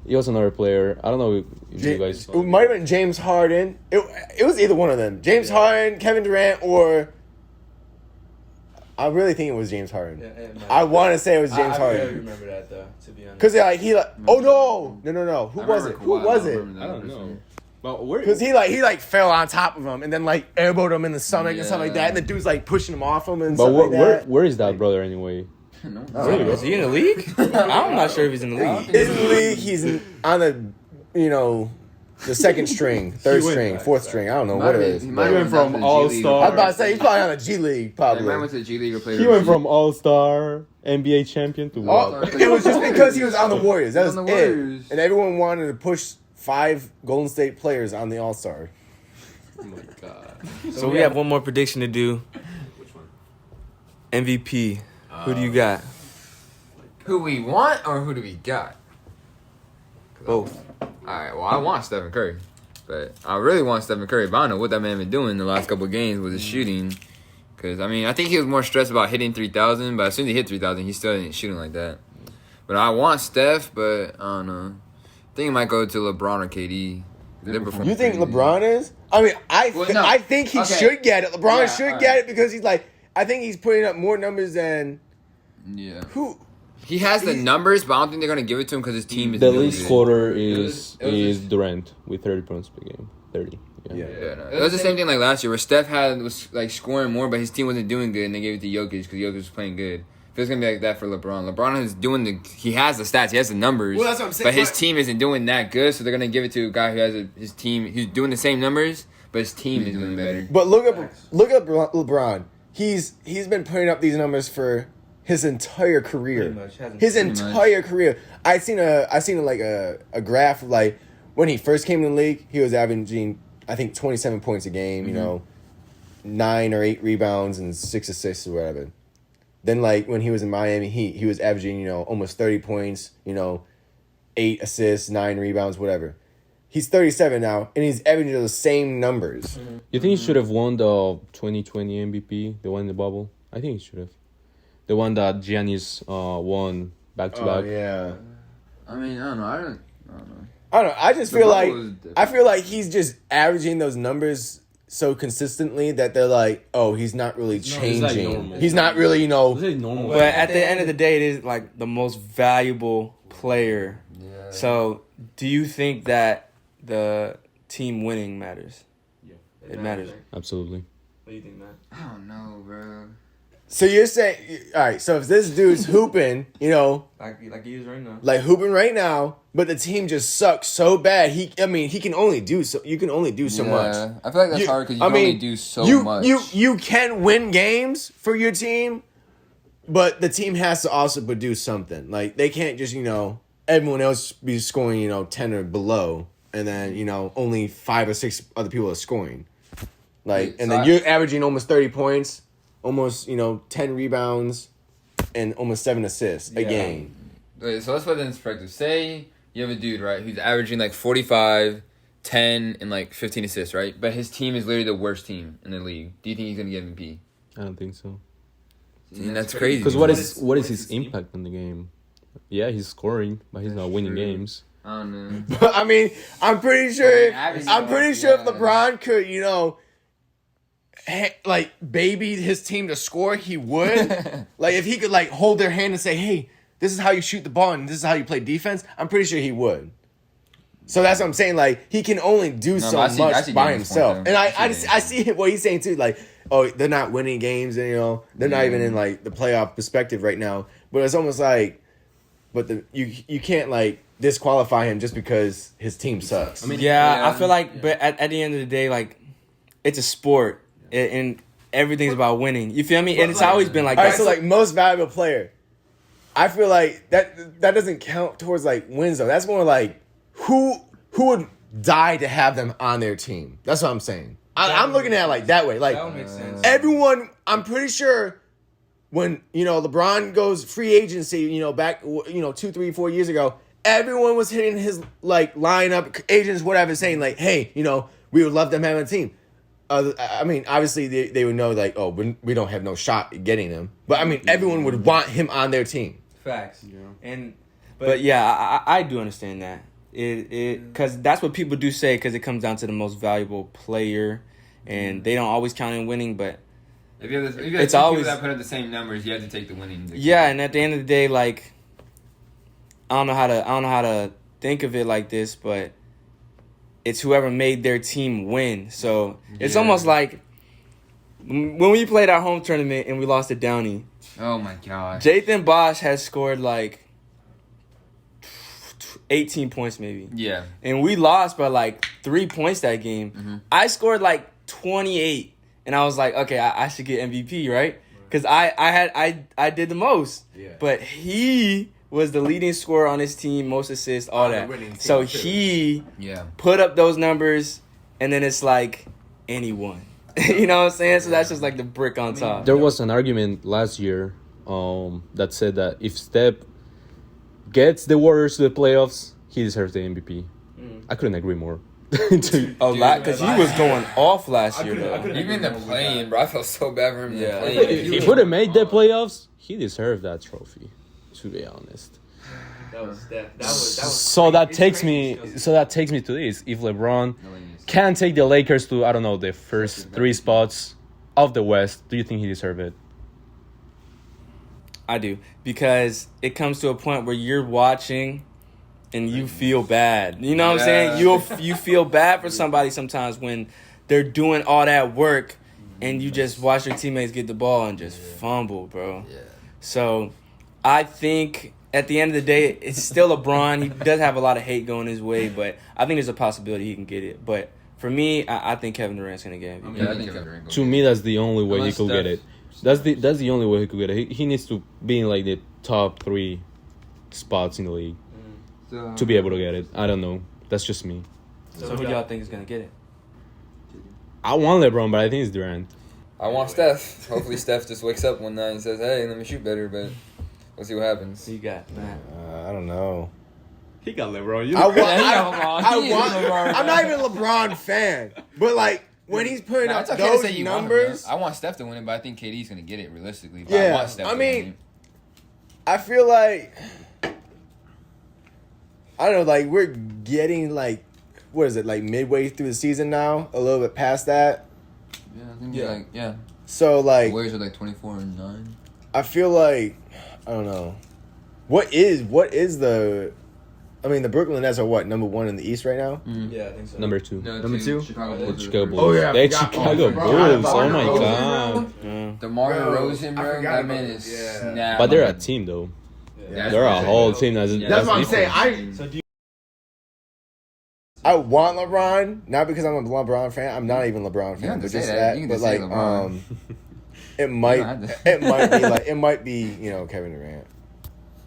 It was another player. I don't know if you guys saw It might have been James Harden. It was either one of them. James Harden, Kevin Durant, or I really think it was James Harden. I want to say it was James I Harden. remember that though, to be honest. Because oh no. Who was it? Who was it? I don't know. But where? Because he fell on top of him and then elbowed him in the stomach and stuff like that, and the dude's pushing him off him and But stuff like that. where is that brother anyway? Is he in the league? I'm not sure if he's in the league. In the league, he's on the second string, third string, fourth string. I don't know what it is. He went from All-Star. I was about to say he's probably on the G League, I probably. went to the G League or played. He went from All-Star, NBA champion to what? It was just because he was on the Warriors. That was On the it. Warriors. And everyone wanted to push 5 Golden State players on the All-Star. Oh my god. So we have one more prediction to do. Which one? MVP. Who do you got? Who we want or who do we got? Both. Alright, well, I want Stephen Curry. But I really want Stephen Curry. But I don't know what that man been doing the last couple of games with his shooting. Because, I think he was more stressed about hitting 3,000. But as soon as he hit 3,000, he still ain't shooting like that. But I want Steph, but I don't know. I think it might go to LeBron or KD. You think LeBron is? I mean, I think he should get it. LeBron should get it because he's like, I think he's putting up more numbers than who. He has the numbers, but I don't think they're gonna give it to him because his team is. The lead scorer is Durant with 30 points per game. 30. Yeah. It was the same thing like last year where Steph was like scoring more, but his team wasn't doing good, and they gave it to Jokic because Jokic was playing good. If it's gonna be like that for LeBron, LeBron is doing he has the stats, he has the numbers. Well, that's what I'm saying. But his team isn't doing that good, so they're gonna give it to a guy who has his team. He's doing the same numbers, but his team is doing better. But look at LeBron. He's been putting up these numbers for his entire career. His entire career. I seen like a graph of like when he first came in the league, he was averaging I think 27 points a game. You know, 9 or 8 rebounds and 6 assists or whatever. Then, like, when he was in Miami, he was averaging, almost 30 points, 8 assists, 9 rebounds, whatever. He's 37 now, and he's averaging those same numbers. You think he should have won the 2020 MVP, the one in the bubble? I think he should have. The one that Giannis won back-to-back. Oh, yeah. I mean, I don't know. I don't know. I don't know. I just feel like he's just averaging those numbers so consistently that they're like, oh, he's not really changing. He's not really, normal. But at the end of the day, it is like the most valuable player. Yeah. So, do you think that the team winning matters? Yeah, it matters. Absolutely. What do you think, Matt? I don't know, bro. So you're saying, all right, so if this dude's hooping, like he is right now. Like hooping right now, but the team just sucks so bad. He can only do so. You can only do so much. I feel like that's hard because you can only do so much. You can win games for your team, but the team has to also produce something. Like they can't just everyone else be scoring 10 or below, and then only 5 or 6 other people are scoring. Like then you're averaging almost 30 points, almost 10 rebounds, and almost 7 assists a game. Wait, so let's put that in perspective. Say you have a dude, right, who's averaging like 45, 10, and like 15 assists, right? But his team is literally the worst team in the league. Do you think he's going to get MVP? I don't think so. That's crazy. Because what is his impact on the game? Yeah, he's scoring, but he's not winning games. I don't know. But I mean, I'm pretty sure if LeBron could, like baby his team to score, he would. Like if he could like hold their hand and say, "Hey, this is how you shoot the ball and this is how you play defense," I'm pretty sure he would. So that's what I'm saying. Like he can only do so much by himself, and I see what he's saying too. Like, oh, they're not winning games, and they're not even in like the playoff perspective right now. But it's almost like, you can't like disqualify him just because his team sucks. I mean, I feel like, but at the end of the day, like it's a sport. And everything's about winning. You feel me? And it's always been like that. All right, so like most valuable player, I feel like that doesn't count towards like wins though. That's more like who would die to have them on their team. That's what I'm saying. I'm looking at it like that way. Like that would make sense. Everyone, I'm pretty sure when LeBron goes free agency, back 2, 3, 4 years ago, everyone was hitting his like lineup agents, whatever, saying like, hey, we would love them having a team. I mean, obviously they would know like, oh, we don't have no shot at getting him. But I mean, everyone would want him on their team. Facts. Yeah. But yeah, I do understand that. Because that's what people do say. Because it comes down to the most valuable player, and they don't always count in winning. But if you have two people that put up the same numbers, you have to take the winning. Yeah, and at the end of the day, like I don't know how to think of it like this, but it's whoever made their team win. So it's almost like when we played our home tournament and we lost to Downey. Oh my gosh. Jathan Bosch has scored like 18 points maybe. Yeah. And we lost by like 3 points that game. Mm-hmm. I scored like 28 and I was like, okay, I should get MVP, right? Because I did the most. Yeah. But he was the leading scorer on his team, most assists, all that. So he put up those numbers, and then it's like, and he won. You know what I'm saying? So that's just like the brick on top. There was an argument last year that said that if Steph gets the Warriors to the playoffs, he deserves the MVP. I couldn't agree more. Because he was going off last year, though. Even the playing, bro. I felt so bad for him. If he would have made the playoffs, he deserved that trophy. To be honest, That was Steph. That was So that crazy. takes It's me. crazy. So that takes me to this. If LeBron No, he's- can take the Lakers to, I don't know, the first 3 spots of the West, do you think he deserves it? I do, because it comes to a point where you're watching and you feel bad. You know what I'm saying? You feel bad for somebody sometimes when they're doing all that work and you just watch your teammates get the ball and just fumble, bro. Yeah. So I think at the end of the day, it's still LeBron. He does have a lot of hate going his way, but I think there's a possibility he can get it. But for me, I think Kevin Durant's going to get it. Yeah, I think Kevin Durant. To me, that's the only way Unless he could get Steph- it. That's the only way he could get it. He needs to be in like the top 3 spots in the league to be able to get it. I don't know. That's just me. So who do y'all think is going to get it? I want LeBron, but I think it's Durant. I want Steph. Hopefully Steph just wakes up one night and says, "Hey, let me shoot better." But we'll see what happens. Who you got, man? I don't know. He got LeBron. I want. He is LeBron. I'm not even a LeBron fan, but like when he's putting Nah, up it's okay to those say you want him, numbers, bro. I want Steph to win it, but I think KD's gonna get it realistically. But Yeah, I want Steph I to mean, win it. I feel like I don't know. Like we're getting like what is it like midway through the season now? A little bit past that. Yeah, I think Yeah. yeah. So The like Warriors are like 24-9. I feel like I don't know. What is the? I mean, the Brooklyn Nets are what number 1 in the East right now. Yeah, I think so. Number 2. Number 2? Chicago Bulls. Chicago Bulls. Oh, yeah, I They forgot. Chicago Oh, Bulls. Oh my Rosen, god. Yeah. DeMar Bro, DeRozan, I bro. forgot That man about is that. Yeah. snap. But they're a team though. Yeah, They're a that's whole what I'm team. That's That's what I'm different. saying. So do you I want LeBron, not because I'm a LeBron fan. I'm not even a LeBron You fan, have to but say just that. that. You can But just say like, LeBron. it might be Kevin Durant.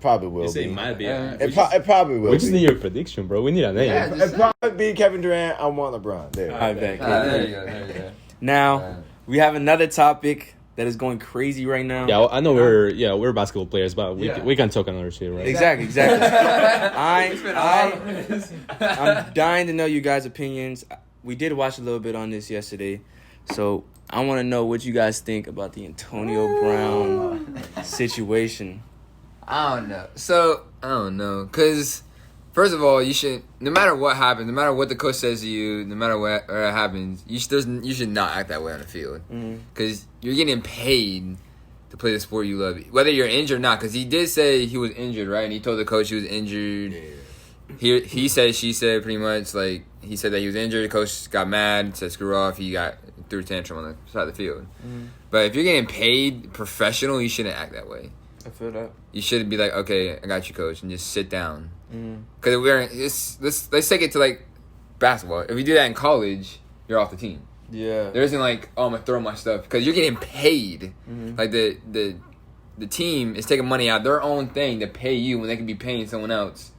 Probably will You say be. it might be. Yeah. It probably will. We just be. need your prediction, bro. We need a name. Yeah, just- It probably be Kevin Durant. I want LeBron. There. All right, back. There you go. There you go. Now, we have another topic that is going crazy right now. Yeah, I know we're basketball players, but we can talk another shit, right? Exactly. I'm dying to know you guys' opinions. We did watch a little bit on this yesterday, so I want to know what you guys think about the Antonio Brown situation. I don't know. So, I don't know. Because, first of all, you should, no matter what happens, no matter what the coach says to you, no matter what happens, you should not act that way on the field. Because you're getting paid to play the sport you love. Whether you're injured or not. Because he did say he was injured, right? And he told the coach he was injured. He said, she said, pretty much. Like, he said that he was injured. The coach got mad, said screw off. He threw a tantrum on the side of the field. But if you're getting paid professional, you shouldn't act that way. I feel that. You should be like, okay, I got you, coach, and just sit down. Because let's take it to like basketball. If you do that in college, you're off the team. Yeah. There isn't like, oh, I'm gonna throw my stuff because you're getting paid. Like the team is taking money out of their own thing to pay you when they can be paying someone else.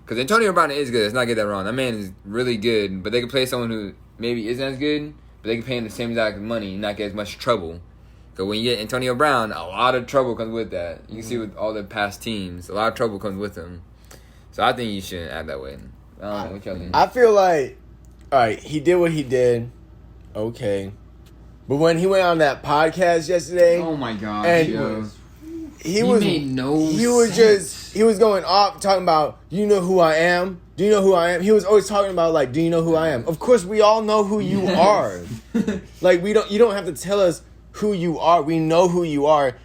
Because Antonio Brown is good. Let's not get that wrong. That man is really good, but they can play someone who maybe isn't as good, but they can pay him the same exact money and not get as much trouble. Because when you get Antonio Brown, a lot of trouble comes with that. You can see with all the past teams, a lot of trouble comes with him. So I think you shouldn't act that way. I don't know. What y'all think? I feel like, all right, he did what he did. Okay. But when he went on that podcast yesterday, Oh my god, and yo. he was going off talking about, do you know who I am? Do you know who I am? He was always talking about like, do you know who I am? Of course, we all know who you are. Like you don't have to tell us who you are. We know who you are.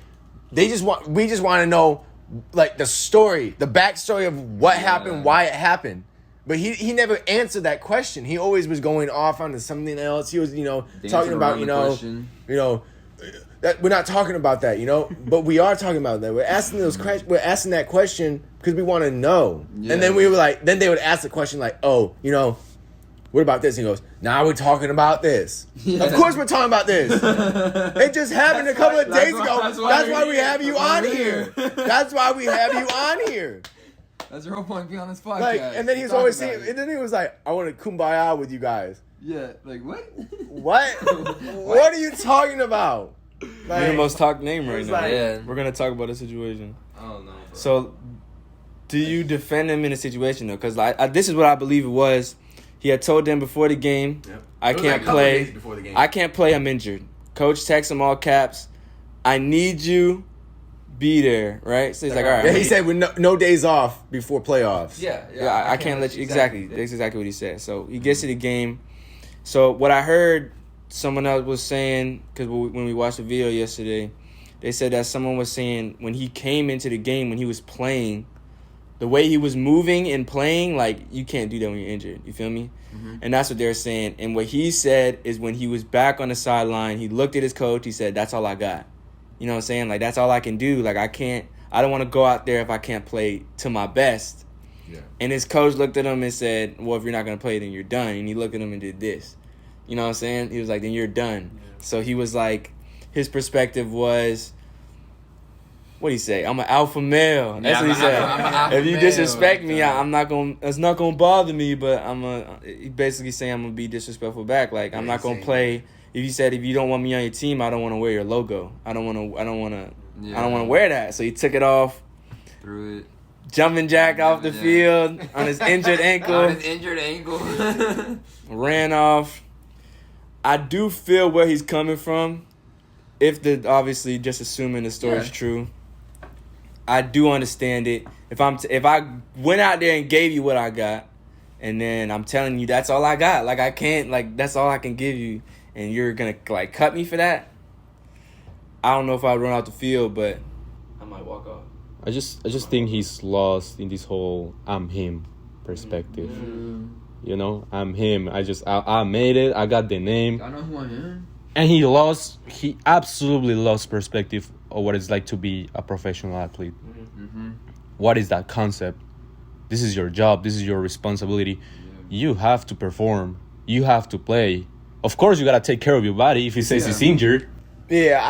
We just want to know like the story, the backstory of what happened, why it happened. But he never answered that question. He always was going off onto something else. He was, talking about, that we're not talking about that, but we are talking about that. We're asking that question because we want to know. Yeah. And then then they would ask the question like, oh, what about this? And he goes, nah, we're talking about this. Yeah. Of course we're talking about this. It just happened a couple of days ago. That's why we have you on here. That's why we have you on here. That's the whole point. Be on this podcast. Like, and then he was always saying, and then he was like, I want to kumbaya with you guys. yeah, like what? What? What are you talking about? You're the most talked name right it's now. like- Yeah. We're gonna talk about the situation. Oh no. So, do you defend him in a situation though? Because this is what I believe it was. He had told them before the game, Yep. I It was can't like a couple play. days before the game. I can't play. I'm injured. Coach texts him all caps. I need you be there, right? So he's like, all right. Yeah, he said with no days off before playoffs. Yeah, I can't let you. Exactly. That's exactly what he said. So he gets to the game. So what I heard someone else was saying, because when we watched the video yesterday, they said that someone was saying when he came into the game, when he was playing, the way he was moving and playing, like, you can't do that when you're injured. You feel me? Mm-hmm. And that's what they're saying. And what he said is when he was back on the sideline, he looked at his coach. He said, that's all I got. You know what I'm saying? Like, that's all I can do. Like, I don't want to go out there if I can't play to my best. Yeah. And his coach looked at him and said, well, if you're not going to play, then you're done. And he looked at him and did this. You know what I'm saying? He was like, then you're done. Yeah. So he was like, his perspective was, what did he say? I'm an alpha male. That's what he said. I'm if you disrespect me, I'm not going to, it's not going to bother me, but he basically saying I'm going to be disrespectful back. Like, I'm not going to play. If you said, if you don't want me on your team, I don't want to wear your logo. I don't want to wear that. So he took it off. Threw it. Jumping jack off the field on his injured ankle. Ran off. I do feel where he's coming from. Obviously, just assuming the story's true. I do understand it. If I went out there and gave you what I got, and then I'm telling you that's all I got, like I can't, like that's all I can give you, and you're gonna like cut me for that, I don't know if I'd run out the field, but I might walk off. I just think he's lost in this whole I'm him perspective. Mm-hmm. You know, I'm him. I made it. I got the name. I know who I am. And he absolutely lost perspective of what it's like to be a professional athlete. Mm-hmm. What is that concept? This is your job. This is your responsibility. Yeah. You have to perform. You have to play. Of course, you got to take care of your body if he says he's injured. Yeah,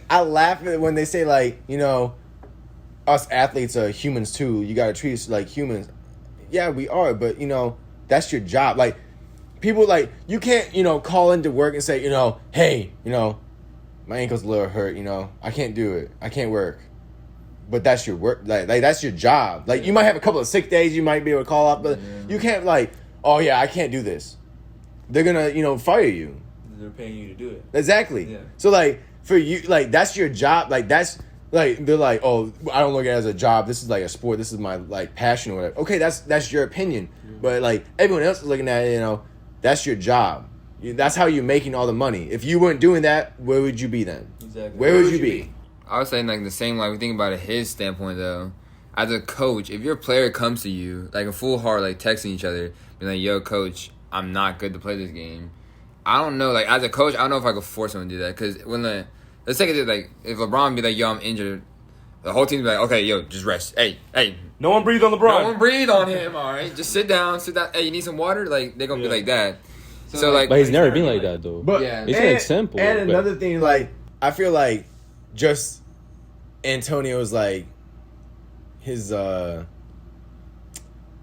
I laugh at when they say, like, you know, us athletes are humans too. You got to treat us like humans. Yeah, we are, but, you know, that's your job. Like, people, like, you can't, you know, call into work and say, you know, hey, you know, my ankle's a little hurt, you know, I can't do it. I can't work. But that's your work. Like that's your job. Like, you might have a couple of sick days you might be able to call off, but you can't, like, oh, yeah, I can't do this. They're going to, you know, fire you. They're paying you to do it. Exactly. Yeah. So, like, for you, like, that's your job. Like, that's, like, they're like, oh, I don't look at it as a job. This is like a sport. This is my, like, passion or whatever. Okay, that's your opinion. Yeah. But, like, everyone else is looking at it, you know, that's your job. That's how you're making all the money. If you weren't doing that, where would you be then? Exactly. Where would you be? I was saying, like, the same, like, we think about it his standpoint, though. As a coach, if your player comes to you, like, a full heart, like, texting each other, being like, yo, coach, I'm not good to play this game. I don't know, like, as a coach, I don't know if I could force someone to do that. Because when let's take it, like, if LeBron be like, yo, I'm injured, the whole team be like, okay, yo, just rest. Hey. No one breathe on LeBron. No one breathe on him, all right? Just sit down. Hey, you need some water? Like, they're going to be like that. So, like, but he's never been like that, though. But it's an example. And another thing, like, I feel like just Antonio's, like, his, what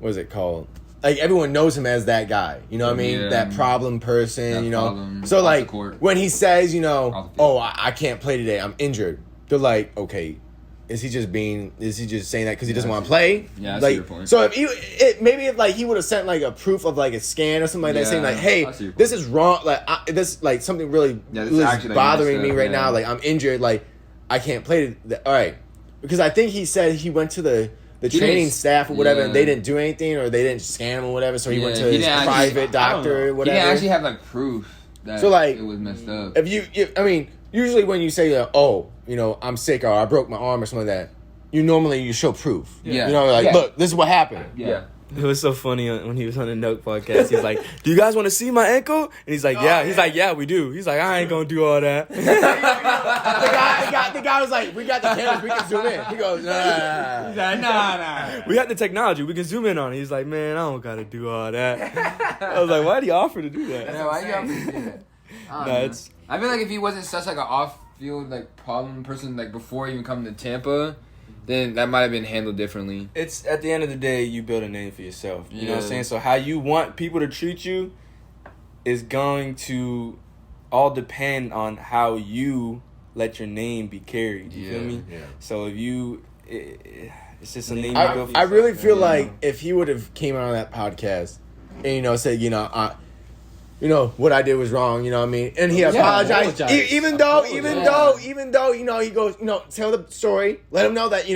is it called? Like, everyone knows him as that guy. You know what I mean? Yeah. That problem person, you know? Problem. So, like, when he says, you know, oh, I can't play today, I'm injured. They're like, okay, is he just saying that because he doesn't want to play? Yeah, that's like, your point. So, if like, he would have sent, like, a proof of, like, a scan or something like that, saying, like, hey, this is wrong. Like, this, like, something really is bothering me right now. Like, I'm injured. Like, I can't play. All right. Because I think he said he went to the training staff or whatever, and they didn't do anything, or they didn't scan him or whatever, so he went to his private doctor or whatever. He didn't actually have, like, proof that so, like, it was messed up. If I mean, usually when you say, oh, you know, I'm sick or I broke my arm or something like that, you show proof. Yeah. You know, like, look, this is what happened. Yeah. It was so funny when he was on the Note podcast. He's like, do you guys want to see my ankle? And he's like, yeah. He's like, yeah, we do. He's like, I ain't going to do all that. the guy was like, we got the cameras. We can zoom in. He goes, nah. He's like, nah. We got the technology. We can zoom in on it. He's like, man, I don't got to do all that. I was like, why did he offer to do that? Yeah, why you offer to do that? I feel like if he wasn't such, like, an off-field, like, problem person, like, before even coming to Tampa, then that might have been handled differently. It's at the end of the day, you build a name for yourself. You know what I'm saying? So how you want people to treat you is going to all depend on how you let your name be carried. You feel me? Yeah. So if it's just a name you build for yourself. I really feel like if he would have came out on that podcast and, you know, said, you know, what I did was wrong. You know what I mean? And he apologized. Even though, he goes, tell the story. Let him know that,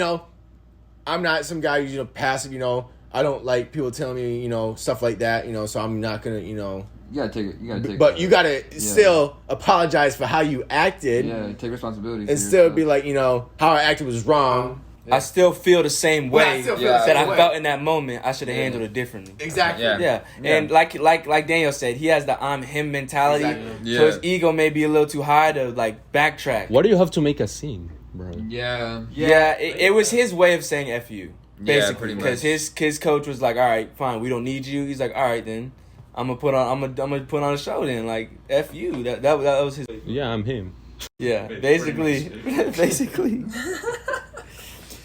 I'm not some guy who's, passive, I don't like people telling me, stuff like that, so I'm not going to, You gotta take it. But you gotta still apologize for how you acted. Yeah, take responsibility. And still be like, how I acted was wrong. I still feel the same way that I way. felt in that moment. I should have handled it differently. Exactly. Yeah. And like Daniel said, he has the I'm him mentality. Exactly. So his ego may be a little too high to like backtrack. Why do you have to make a scene, bro? Yeah. It was his way of saying F you. Basically. Yeah, Because his coach was like, all right, fine, we don't need you. He's like, all right then. I'm gonna put on a show then, like F you. That was his. Yeah, I'm him. Yeah, basically.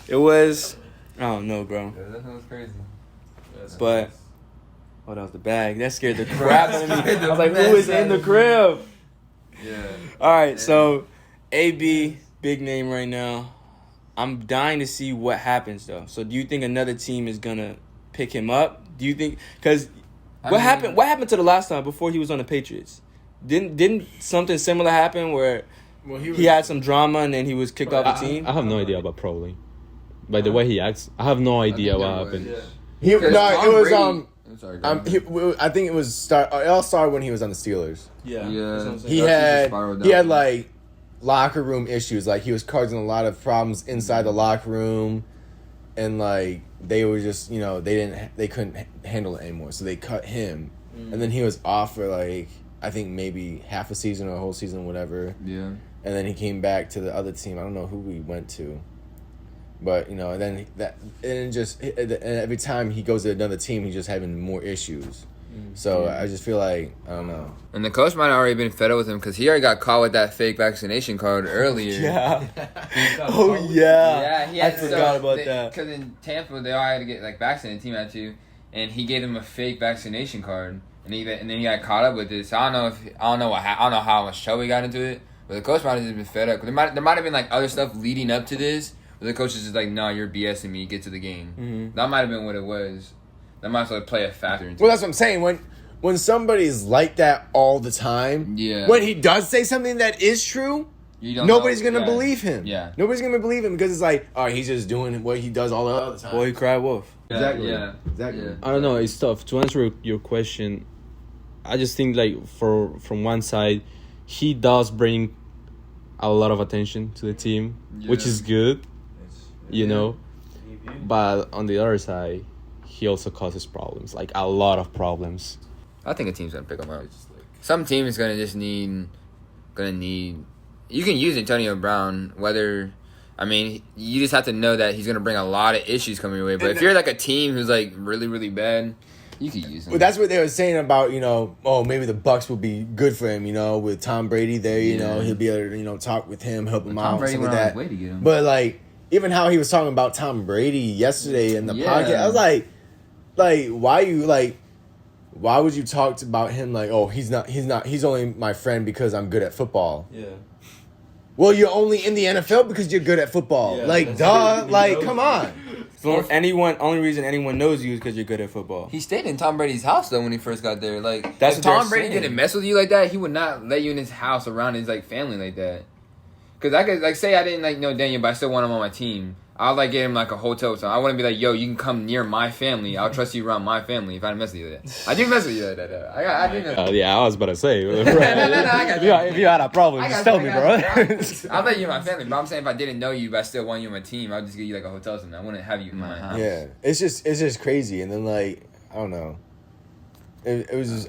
It was. I don't know, bro. Yeah, that was crazy. But that was the bag. That scared the crap out of me. I was like, who is in the crib? Yeah. All right, so AB, big name right now. I'm dying to see what happens though. So do you think another team is gonna pick him up? Do you think because what happened to the last time before he was on the Patriots? Didn't something similar happen where he had some drama and then he was kicked off the team? I have no idea about probably. By the way he acts, I have no idea what happened. It was I'm sorry. I think it was it all started when he was on the Steelers. Yeah. He had like locker room issues. Like he was causing a lot of problems inside the locker room, and like they were just they couldn't handle it anymore, so they cut him, and then he was off for like I think maybe half a season or a whole season, whatever. Yeah. And then he came back to the other team. I don't know who he went to. But, and then and every time he goes to another team, he's just having more issues. So I just feel like, I don't know. And the coach might have already been fed up with him because he already got caught with that fake vaccination card earlier. Yeah. Yeah, he had, I forgot about that. Because in Tampa, they all had to get like vaccinated. The team had to, and he gave them a fake vaccination card, and then he got caught up with it. So I don't know how much trouble he got into it, but the coach might have just been fed up. 'Cause there might have been like other stuff leading up to this. The coach is just like, no, you're BSing me. Get to the game. Mm-hmm. That might have been what it was. That might as well play a factor into Well, that's what I'm saying. When somebody's like that all the time, when he does say something that is true, nobody's going to believe him. Yeah. Nobody's going to believe him because it's like, oh, he's just doing what he does all the other time. Boy, he cried wolf. Exactly. Yeah. Exactly. Yeah. I don't know. It's tough to answer your question. I just think like from one side, he does bring a lot of attention to the team, which is good. But on the other side, he also causes problems, like a lot of problems. I think a team's gonna pick him up. Some team is gonna need. You can use Antonio Brown. You just have to know that he's gonna bring a lot of issues coming your way. But if you're like a team who's like really really bad, you could use him. Well, that's what they were saying about maybe the Bucks will be good for him. With Tom Brady there, he'll be able to talk with him, help him out, something like that. Way to get him. But like. Even how he was talking about Tom Brady yesterday in the podcast, I was like, why would you talk about him like, oh, he's only my friend because I'm good at football. Yeah. Well, you're only in the NFL because you're good at football. Yeah, like, duh, like, come on. So only reason anyone knows you is because you're good at football. He stayed in Tom Brady's house though when he first got there. Like, that's if what Tom Brady didn't mess with you like that, he would not let you in his house around his like family like that. Because I could, say I didn't, know Daniel, but I still want him on my team. I'll, get him, a hotel. So I wouldn't be like, yo, you can come near my family. I'll trust you around my family if I didn't mess with you like that. I do mess with you like that. I do mess with you. Yeah, I was about to say. No, I got you. If you had a problem, just tell me, bro. I'll let you in my family, but I'm saying if I didn't know you, but I still want you on my team, I'll just give you, a hotel or something. I wouldn't have you in my house. Yeah, it's just crazy. And then, I don't know. It was just...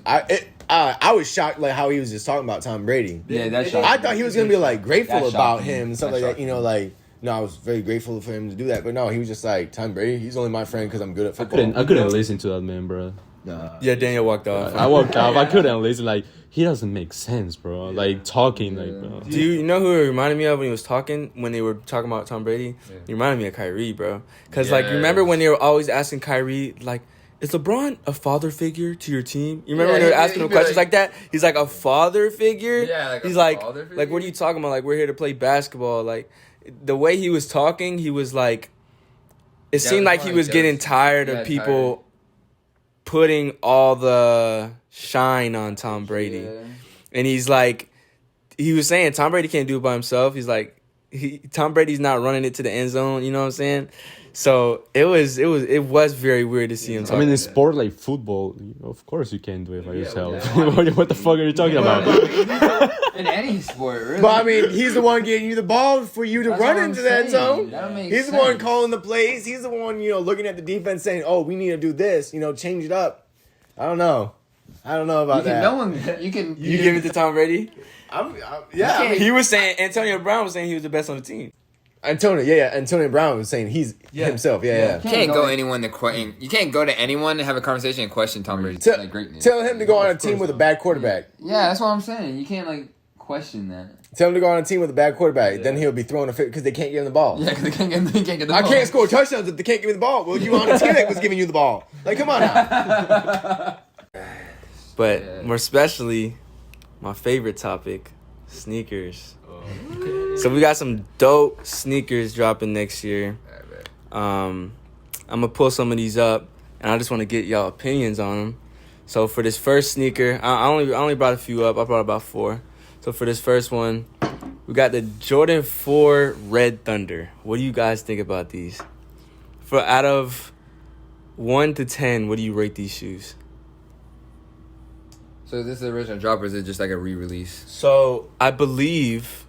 I was shocked how he was just talking about Tom Brady. Yeah, that's shocking. I thought he was gonna be grateful about him and stuff like that. No, I was very grateful for him to do that. But no, he was just like, Tom Brady, he's only my friend because I'm good at football. I couldn't listen to that man, bro. Yeah, Daniel walked off. I walked off. I couldn't listen. He doesn't make sense, bro. Talking, bro. Do you know who it reminded me of when he was talking, when they were talking about Tom Brady? Yeah. He reminded me of Kyrie, bro. Because, remember when they were always asking Kyrie, is LeBron a father figure to your team? You remember when they were asking him questions like that? He's like, a father figure? Yeah, he's like, what are you talking about? We're here to play basketball. The way he was talking, he was it seemed like he was getting tired of people putting all the shine on Tom Brady. Yeah. And he's like, he was saying Tom Brady can't do it by himself. He's like, Tom Brady's not running it to the end zone. You know what I'm saying? So it was very weird to see him. I mean, in sport like football, of course you can't do it by yourself. What the fuck are you talking about? In any sport, really. But I mean, he's the one getting you the ball for you to That's run what into I'm that saying. zone. That makes He's the one sense. calling the plays. He's the one, looking at the defense saying, "Oh, we need to do this. Change it up." I don't know about that. You can You give it to Tom Brady? Yeah. I mean, He was saying, Antonio Brown was saying he was the best on the team. Antonio Brown was saying he's himself. Yeah. You can't go anyone to question. You can't go to anyone and have a conversation and question Tom Brady's greatness. Tell him to go on a team with a bad quarterback. Yeah, that's what I'm saying. You can't question that. Tell him to go on a team with a bad quarterback. Then he'll be throwing a fit because they can't give him the ball. Yeah, because they can't get the ball. I can't score touchdowns if they can't give me the ball. Well, you on a team that was giving you the ball. Like, come on now. But more especially, my favorite topic, sneakers. So we got some dope sneakers dropping next year. I'm gonna pull some of these up, and I just want to get y'all opinions on them. So for this first sneaker, I only brought a few up. I brought about 4. So for this first one, we got the Jordan 4 Red Thunder. What do you guys think about these? For out of 1 to 10, what do you rate these shoes? So is this the original drop or is it just like a re-release? So I believe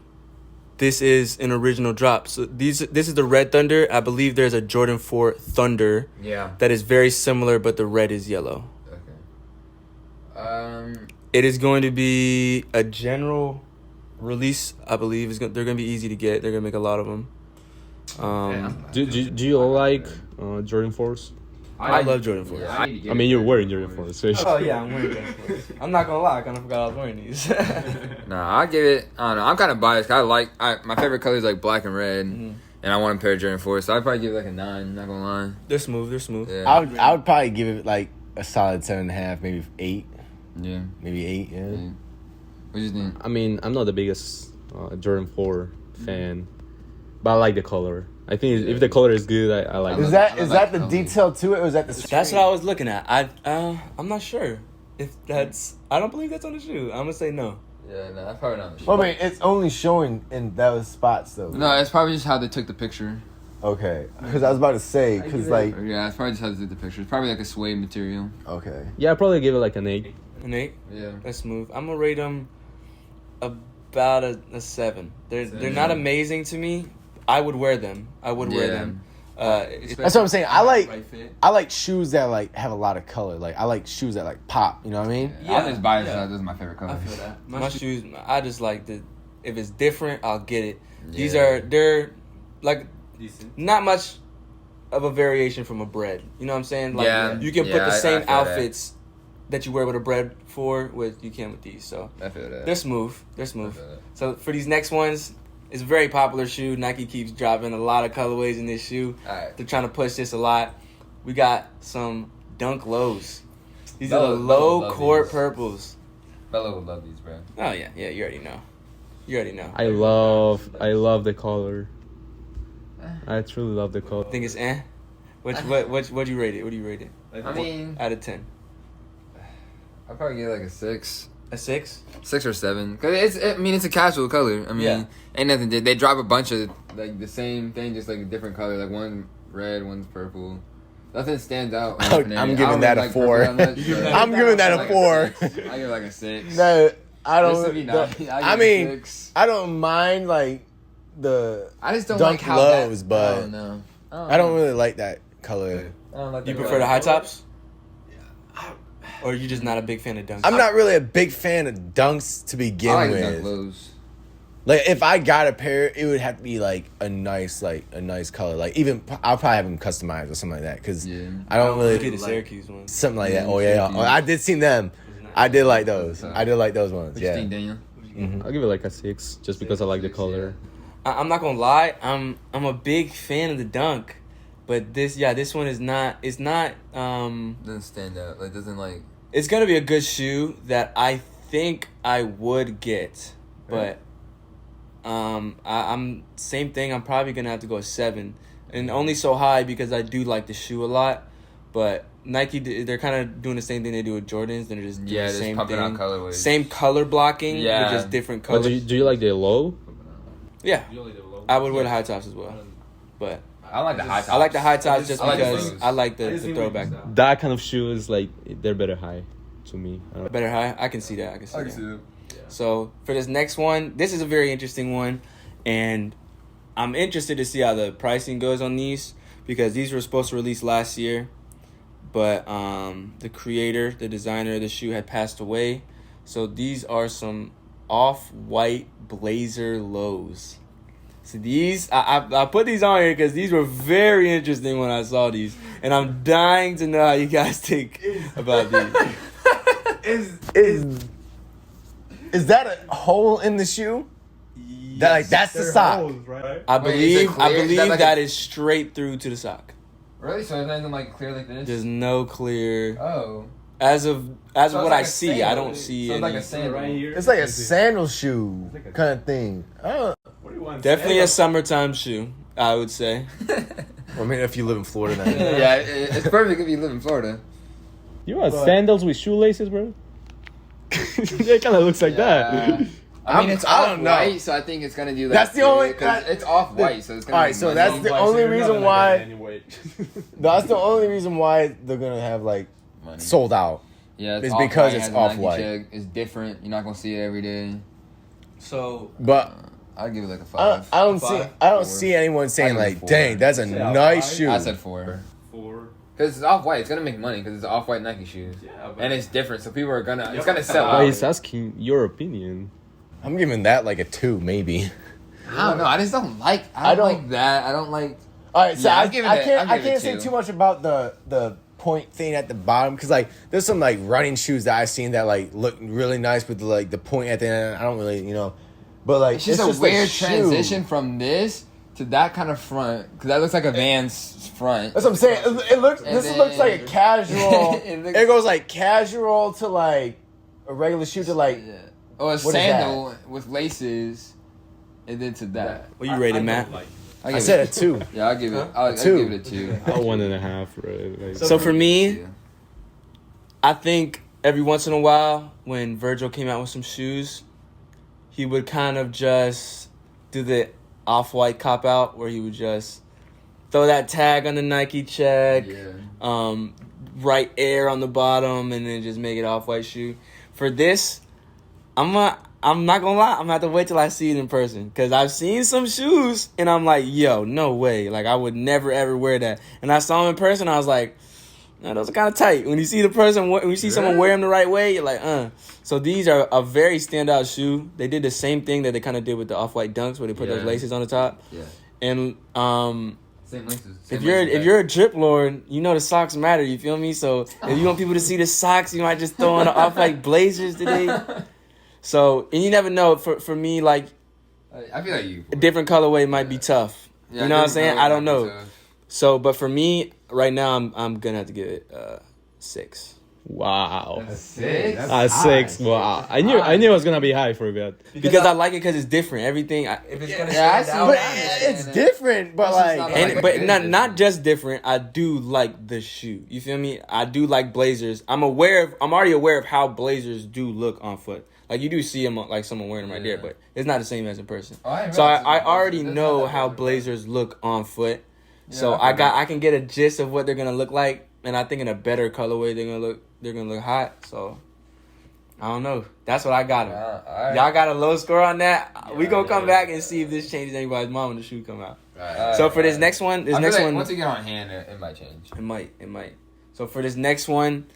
this is an original drop. So this is the Red Thunder. I believe there's a Jordan 4 Thunder Yeah. that is very similar, but the red is yellow. Okay. It is going to be a general release, I believe. They're going to be easy to get. They're going to make a lot of them. Do you like Jordan 4s? I love Jordan 4s. Yeah, I mean, you're wearing Jordan 4s. So Oh, yeah, I'm wearing Jordan 4s. I'm not going to lie. I kind of forgot I was wearing these. Nah, I give it. I don't know. I'm kind of biased. My favorite color is like black and red, and I want a pair of Jordan 4s, so I'd probably give it like a 9. Not gonna lie. They're smooth. Yeah. I would probably give it like a solid 7.5, maybe 8. Yeah. Maybe 8, yeah. What do you think? I mean, I'm not the biggest Jordan 4 fan, but I like the color. I think if the color is good, I like Is it. that the detail to it, or is that the That's what I was looking at. I'm not sure if that's... I don't believe that's on the shoe. I'm going to say no. Yeah, no, that's probably not. Well, I mean, it's only showing in those spots, though. No, it's probably just how they took the picture. Okay. Because I was about to say, because, like... Yeah, it's probably just how they took the picture. It's probably like a suede material. Okay. Yeah, I'd probably give it like an 8. An 8? Yeah. That's smooth. I'm going to rate them about a 7. They're not amazing to me. I would wear them. Wear them. That's what I'm saying. I like shoes that, like, have a lot of color. Like, I like shoes that, like, pop. You know what I mean? Yeah. I'm just biased. Those are my favorite colors. I feel that. My shoes, I just like the... If it's different, I'll get it. Yeah. They're, like, Decent. not much of a variation from a bread. You know what I'm saying? Like, Yeah. you can put Yeah, the I same feel outfits that you wear with a bread you can with these. So I feel that. they're smooth. They're I smooth. feel that. So for these next ones, it's a very popular shoe. Nike keeps dropping a lot of colorways in this shoe. Alright. They're trying to push this a lot. We got some Dunk Lows. These are the Bello low love court these. purples. Bella would love these, bro. Oh yeah, you already know. I love the color. I truly love the color. I think it's eh. What you rate it? What do you rate it? I mean, Out of 10. I'd probably give it like a 6. A 6? 6 or 7. Cause it's a casual color. I mean, Yeah. ain't nothing. They drop a bunch of like the same thing, just like a different color. Like one red, one's purple. Nothing stands out. I'm giving that a 4. I'm giving that a 4. I give it like a 6. No, I Just to be don't. nice, I give it a mean, 6. I don't mind, like, the I just don't Dunk like how Lows, that, but I don't know. I don't really like that color. I don't like You that prefer the color. high tops? Or are you just not a big fan of dunks? I'm not really a big fan of dunks to begin I like with. the Dunk Lows. Like, if I got a pair, it would have to be like a nice color. Like, even I'll probably have them customized or something like that. Cause Yeah. I don't Get really the Syracuse one. something like that. Yeah, Oh yeah, Shifty. oh, I did see them. I did like those. I did like those ones. What you Yeah. think, Daniel? I'll give it like a 6, just because I like the color. I'm not gonna lie. I'm a big fan of the dunk, but this one is not. It's not. Doesn't stand out. Like doesn't like. It's gonna be a good shoe that I think I would get, but I'm same thing. I'm probably gonna have to go 7, and only so high because I do like the shoe a lot. But Nike, they're kind of doing the same thing they do with Jordans. They're just doing the just same pumping thing. out colorways. Same color blocking, Yeah. but just different But colors. do you like the low? Yeah, I would wear the high tops as well. But I like the high tops. I like the high tops just I like because those. I like the throwback. That kind of shoe is like they're better high to me. I don't know. Better high. I can see that. I can see I that. can see that. So for this next one, this is a very interesting one, and I'm interested to see how the pricing goes on these because these were supposed to release last year, but the creator, the designer of the shoe had passed away. So these are some off-white blazer lows. So these, I put these on here because these were very interesting when I saw these, and I'm dying to know how you guys think about these. Is that a hole in the shoe? That's the sock. I Wait, is it believe clear? Is that like that is straight through to the sock. Really? So it's not even like clear like this? There's no clear. Oh. As of So it's what like I a see, sandal. I don't see So it's any. like a sandal. It's like a sandal shoe kind of thing. Definitely a summertime shoe, I would say. I mean, if you live in Florida, then. Yeah, it's perfect if you live in Florida. You want sandals with shoelaces, bro? It kind of looks like that. I mean, it's I don't know. off-white, so I think it's going to do that. That's the only- Because it's off-white, so it's going to Alright, so that's the only reason why. That's the only reason why they're gonna have like money. sold out. Yeah, It's off-white, because it's has a Nike off-white. check, It's different. You're not going to see it every day. So But I'd give it like a I 5. don't see. I don't 4. see anyone saying I give it like, 4. "Dang, that's a nice shoe." I said 4. 4. Because it's off-white. It's going to make money because it's off-white Nike shoes. Yeah, but And it's different, so people are going to... It's going to sell Why out. he's asking your opinion? I'm giving that like a 2, maybe. I don't know. I just don't like... I don't like that. I don't like... All right, so Yeah, I I'll give it can't. a- I I'll give it can't say 2. too much about the point thing at the bottom because like there's some like running shoes that I've seen that like look really nice with like the point at the end. I don't really, but like It's just a weird transition from this to that kind of front. Because that looks like a Vans front. That's what I'm saying. It looks. And This then- looks like a casual. It looks- it goes like casual to like a regular shoe to like. Yeah. Or a is sandal with laces, and then to that. what you rated, Matt? I said a 2. Yeah, I'll give it. I'll 2. give it a 2. 1.5, right? Like, So for me, Yeah. I think every once in a while when Virgil came out with some shoes, he would kind of just do the off-white cop out where he would just throw that tag on the Nike check, write Air on the bottom, and then just make it off-white shoe. For this, I'm not gonna lie, I'm gonna have to wait till I see it in person because I've seen some shoes and I'm like, yo, no way, like I would never ever wear that. And I saw them in person, I was like, no, those are kind of tight. When you see the person, when you see someone wear them the right way, you're like, So these are a very standout shoe. They did the same thing that they kind of did with the off-white dunks, where they put those laces on the top. Yeah. And Same laces. if you're a drip lord, you know the socks matter. You feel me? So if you want people to see the socks, you might just throw on the off-white blazers today. So and you never know. For me, like I feel like you. a different colorway might be tough. Yeah, you know what I'm different saying? color I don't might be know. tough. So, but for me, right now, I'm gonna have to give it 6. wow. 6? 6. Wow. I knew it was gonna be high for a bit. Because I like it because it's different. Everything. If it's gonna Yeah, I stand see out, But that. it's different. But It's like, just and like but good not different. just different. I do like the shoe. You feel me? I do like blazers. I'm already aware of how blazers do look on foot. Like you do see them like someone wearing them right there, but it's not the same as in person. Oh, I didn't So realize I it. already That's know not that how bad. blazers look on foot. Yeah, So I forgot. I can get a gist of what they're gonna look like, and I think in a better colorway they're gonna look hot. So I don't know. That's what I got. Alright. Y'all got a low score on that. We gonna come yeah. back and see if this changes anybody's mind when the shoe come out. Alright, So for this alright. next one, I feel next like one, once you get on hand, it might change. it might. So for this next one,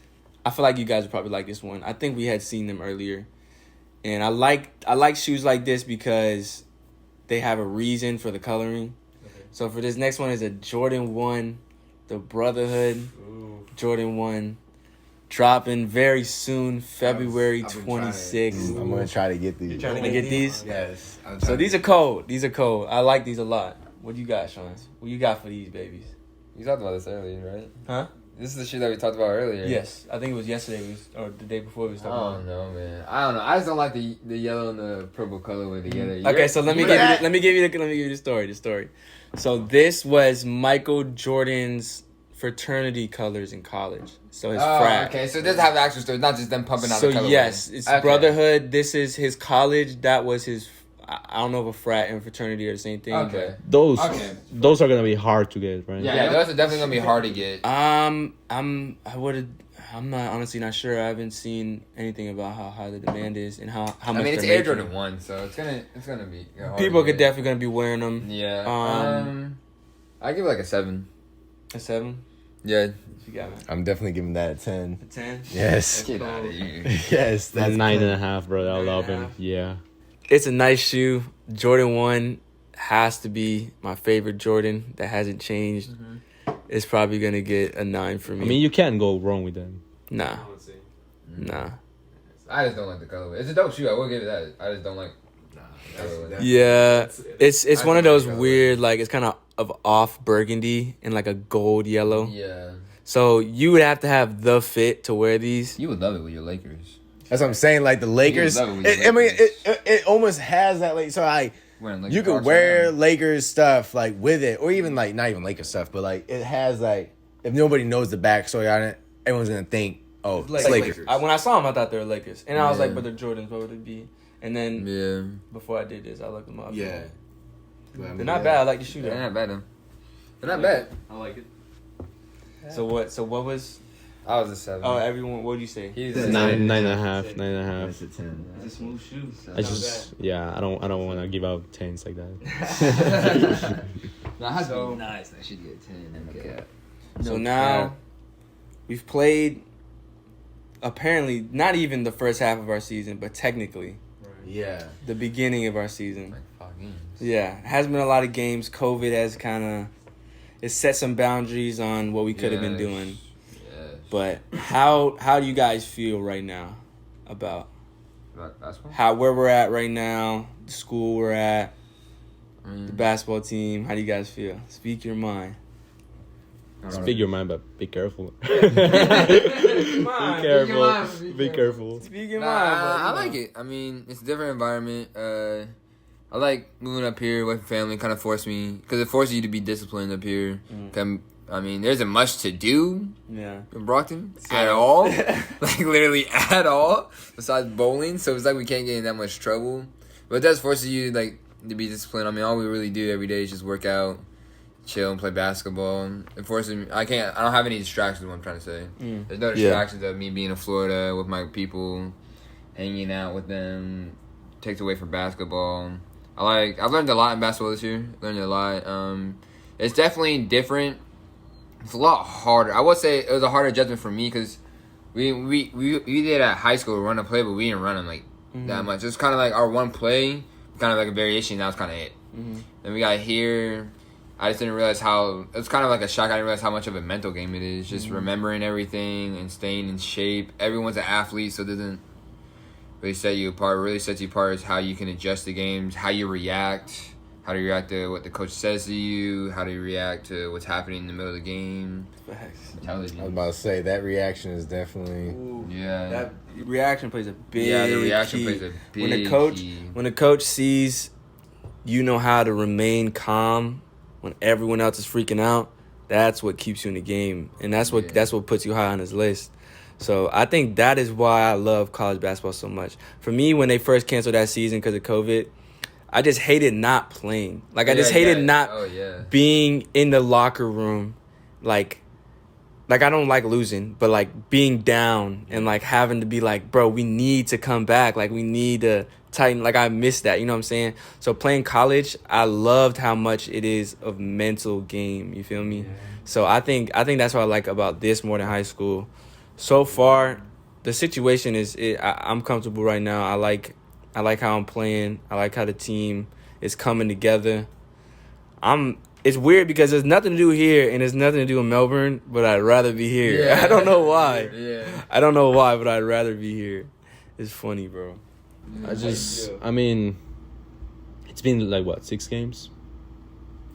I feel like you guys would probably like this one. I think we had seen them earlier, and I like shoes like this because they have a reason for the coloring. Okay. So for this next one is a Jordan 1, the Brotherhood Ooh. Jordan 1, dropping very soon, February I've been trying 26th. I'm gonna try to get these. You trying Wanna get these? Yes. So these are cold. These are cold. I like these a lot. What do you got, Sean? What you got for these babies? You talked about this earlier, right? Huh? This is the shit that we talked about earlier. Yes, I think it was yesterday or the day before we was I talking don't about. know, man. I don't know. I just don't like the yellow and the purple colorway together. Okay, so let me you're- give you the story. So this was Michael Jordan's fraternity colors in college. So his frat. Okay, so it does have the actual story, not just them pumping out the colorway. So yes, it's brotherhood. This is his college. That was his. I don't know if a frat and fraternity are the same thing. Okay. Those are gonna be hard to get, right? Yeah, those are definitely gonna be hard to get. I'm not honestly not sure. I haven't seen anything about how high the demand is and how much. I mean, it's they're Air Jordan making. 1, so it's gonna be hard People to could get. definitely gonna be wearing them. Yeah. I give it like a 7. A 7. Yeah. You got it. I'm definitely giving that a 10. A 10. Yes. Get out of here. Yes, that's 9.5, bro. I love 9.5. him. Yeah. It's a nice shoe. Jordan 1 has to be my favorite Jordan. That hasn't changed. It's probably gonna get a 9 for me. I mean, you can't go wrong with them. Nah. I just don't like the colorway. It's a dope shoe. I will give it that. I just don't like. Yeah, it's one of those I like weird, like, it's kind of off burgundy and like a gold yellow. Yeah. So you would have to have the fit to wear these. You would love it with your Lakers. That's what I'm saying. Like the Lakers, love it with your I mean, Lakers. it almost has that. Like, so Wearing Laker you could Crocs wear around. Lakers stuff like with it, or even like not even Lakers stuff, but like it has like if nobody knows the backstory on it, everyone's gonna think, oh, it's Lakers. When I saw them, I thought they were Lakers, and I was Yeah. like, but they're Jordans. What would it be? And then before I did this, I looked them up. Yeah, They're not bad. I like the shoe They're though. not bad though. They're not bad. I like it. So what was? I was a 7. Oh, everyone. What did you say? He's Nine, a 9.5, 9.5. It's a 10. It's a smooth shoe. I just, I don't want to give out 10s like that. That has So- to be nice. I should get a 10. Okay. So now we've played. Apparently, not even the first half of our season, but technically Yeah, the beginning of our season. Like 5 games. Yeah, hasn't been a lot of games. COVID has it set some boundaries on what we could have been doing. Yes. But how do you guys feel right now about Basketball? where we're at right now, the school we're at, I mean, the basketball team? How do you guys feel? Speak your mind. Speak your mind, but be careful. Be Be careful. Be careful. Speak your Nah, mind. I like it. I mean, it's a different environment. I like moving up here with family. Kind of forced me because it forces you to be disciplined up here. I mean, there isn't much to do Yeah. in Brockton at all, like literally at all, besides bowling. So it's like we can't get in that much trouble. But it does force you like to be disciplined. I mean, all we really do every day is just work out, chill, and play basketball. It forces me. I don't have any distractions. What I'm trying to say. There's no distractions of me being in Florida with my people, hanging out with them. Takes away from basketball. I've learned a lot in basketball this year. Learned a lot. It's definitely different. It's a lot harder. I would say it was a harder adjustment for me because we did at high school run a play, but we didn't run them like that much. It's kind of like our one play, kind of like a variation. That was kind of it. Then we got here. I just didn't realize how. It's kind of like a shock. I didn't realize how much of a mental game it is. Just remembering everything and staying in shape. Everyone's an athlete, so it doesn't really set you apart. What really sets you apart is how you can adjust the games, how you react. How do you react to what the coach says to you? How do you react to what's happening in the middle of the game? Facts. I was about to say that reaction is definitely. Yeah. That reaction plays a big. Yeah, the reaction key. plays a big key. When the coach sees you know how to remain calm when everyone else is freaking out, that's what keeps you in the game, and that's what puts you high on his list. So I think that is why I love college basketball so much. For me, when they first canceled that season because of COVID, I just hated not playing. Like I just hated not being in the locker room, like I don't like losing, but like being down and like having to be like, bro, we need to come back. Like we need to tighten. Like I miss that. You know what I'm saying? So playing college, I loved how much it is a mental game. You feel me? Yeah. So I think that's what I like about this more than high school. So far, the situation is I'm comfortable right now. I like how I'm playing. I like how the team is coming together. It's weird because there's nothing to do here and there's nothing to do in Melbourne, but I'd rather be here. Yeah. I don't know why. Yeah. I don't know why, but I'd rather be here. It's funny, bro. I mean, it's been like, what, 6 games?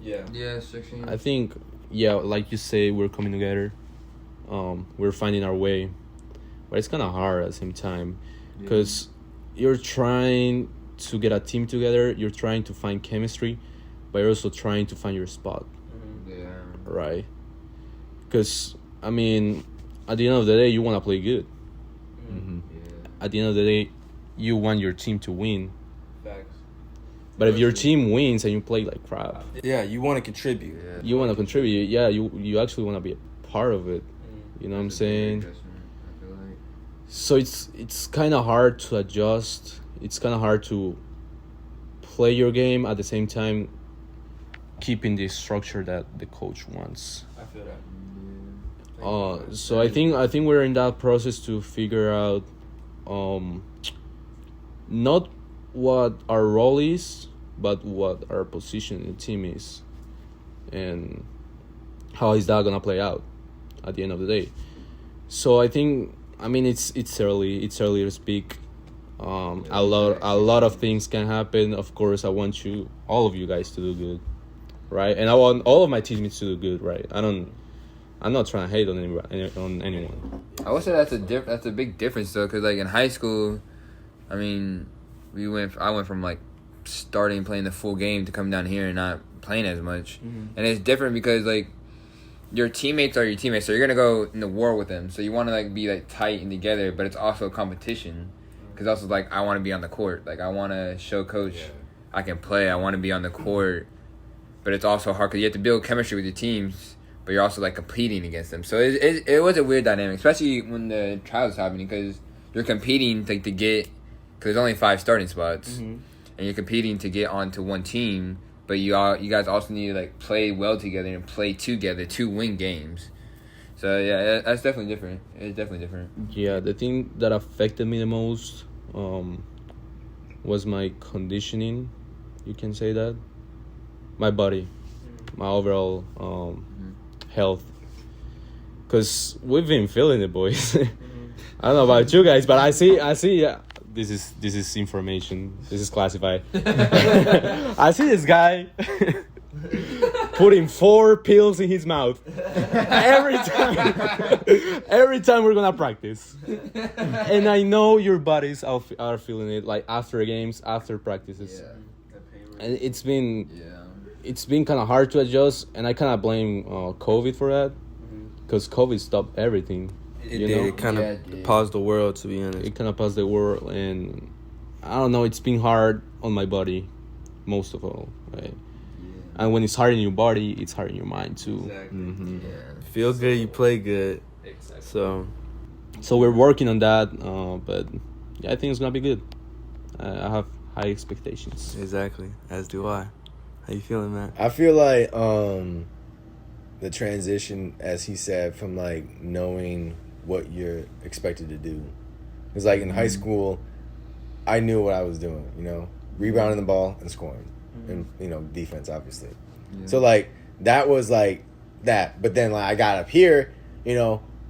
Yeah, 16. I think, like you say, we're coming together. We're finding our way. But it's kind of hard at the same time because you're trying to get a team together. You're trying to find chemistry, but you're also trying to find your spot. Yeah. Right? Because, I mean, at the end of the day, you want to play good. Mm-hmm. At the end of the day, you want your team to win. Facts. But if your team wins and you play like crap, Yeah, you want to contribute. Yeah. you want to contribute. Yeah, you actually want to be a part of it. You know what I'm saying? I feel like. So it's kind of hard to adjust. It's kind of hard to play your game at the same time keeping the structure that the coach wants. I feel that. So I think we're in that process to figure out not what our role is, but what our position in the team is, and how is that gonna play out at the end of the day. So I mean it's early to speak. A lot of things can happen. Of course, I want all of you guys to do good, right? And I want all of my teammates to do good, right? I'm not trying to hate on anyone. I would say that's a big difference though, because like in high school, I mean, I went from like starting playing the full game to come down here and not playing as much, and it's different because like your teammates are your teammates, so you're gonna go into war with them. So you want to like be like tight and together, but it's also a competition, because also like I want to be on the court, like I want to show coach I can play. I want to be on the court, but it's also hard because you have to build chemistry with your teams. But you're also like competing against them, so it was a weird dynamic, especially when the trials was happening, because you're competing to get, because there's only 5 starting spots, and you're competing to get onto one team. But you guys also need to like play well together and play together to win games. So yeah, that's definitely different. It's definitely different. Yeah, the thing that affected me the most was my conditioning. You can say that. My body, my overall health, because we've been feeling it, boys. I don't know about you guys, but I see. This is information. This is classified. I see this guy putting 4 pills in his mouth every time we're gonna practice, and I know your bodies are feeling it, like after games, after practices, and it's been kind of hard to adjust, and I kind of blame COVID for that, because COVID stopped everything. It kind of paused the world, to be honest. It kind of paused the world, and I don't know, it's been hard on my body, most of all, right? Yeah. And when it's hard in your body, it's hard in your mind too. Exactly. Mm-hmm. Yeah. Feel good, you play good. Exactly. So we're working on that, but yeah, I think it's gonna be good. I have high expectations. Exactly, as do I. How you feeling, man? I feel like the transition, as he said, from like knowing what you're expected to do. Because like in high school, I knew what I was doing, rebounding the ball and scoring. And, defense, obviously. Yeah. So like that was like that. But then like I got up here,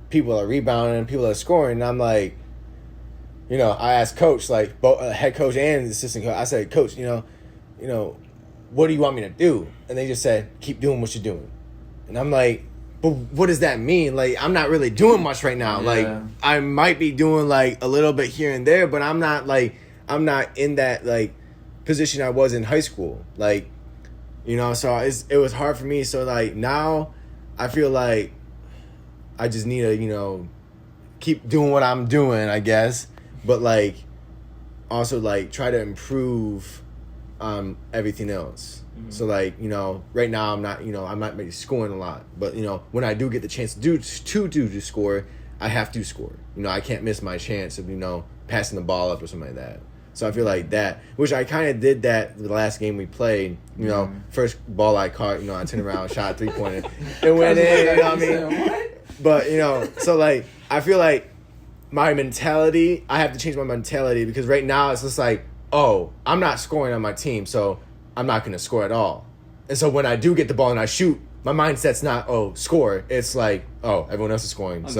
people are rebounding, people are scoring, and I'm like, I asked coach, like both head coach and assistant coach, I said, coach, what do you want me to do? And they just said, keep doing what you're doing. And I'm like, but what does that mean? Like, I'm not really doing much right now. Yeah. Like, I might be doing like a little bit here and there, but I'm not in that like position I was in high school. Like, so it was hard for me. So like now I feel like I just need to, keep doing what I'm doing, I guess. But like also like try to improve everything else. Mm-hmm. So like, right now I'm not maybe scoring a lot, but when I do get the chance to score, I have to score. I can't miss my chance of, passing the ball up or something like that. So I feel like that, which I kind of did that the last game we played. First ball I caught, I turned around, shot a 3-pointer, it went in. You know what I mean? But so like I feel like my mentality, I have to change my mentality, because right now it's just like, oh, I'm not scoring on my team, so I'm not going to score at all. And so when I do get the ball and I shoot, my mindset's not, oh, score. It's like, oh, everyone else is scoring. I'm just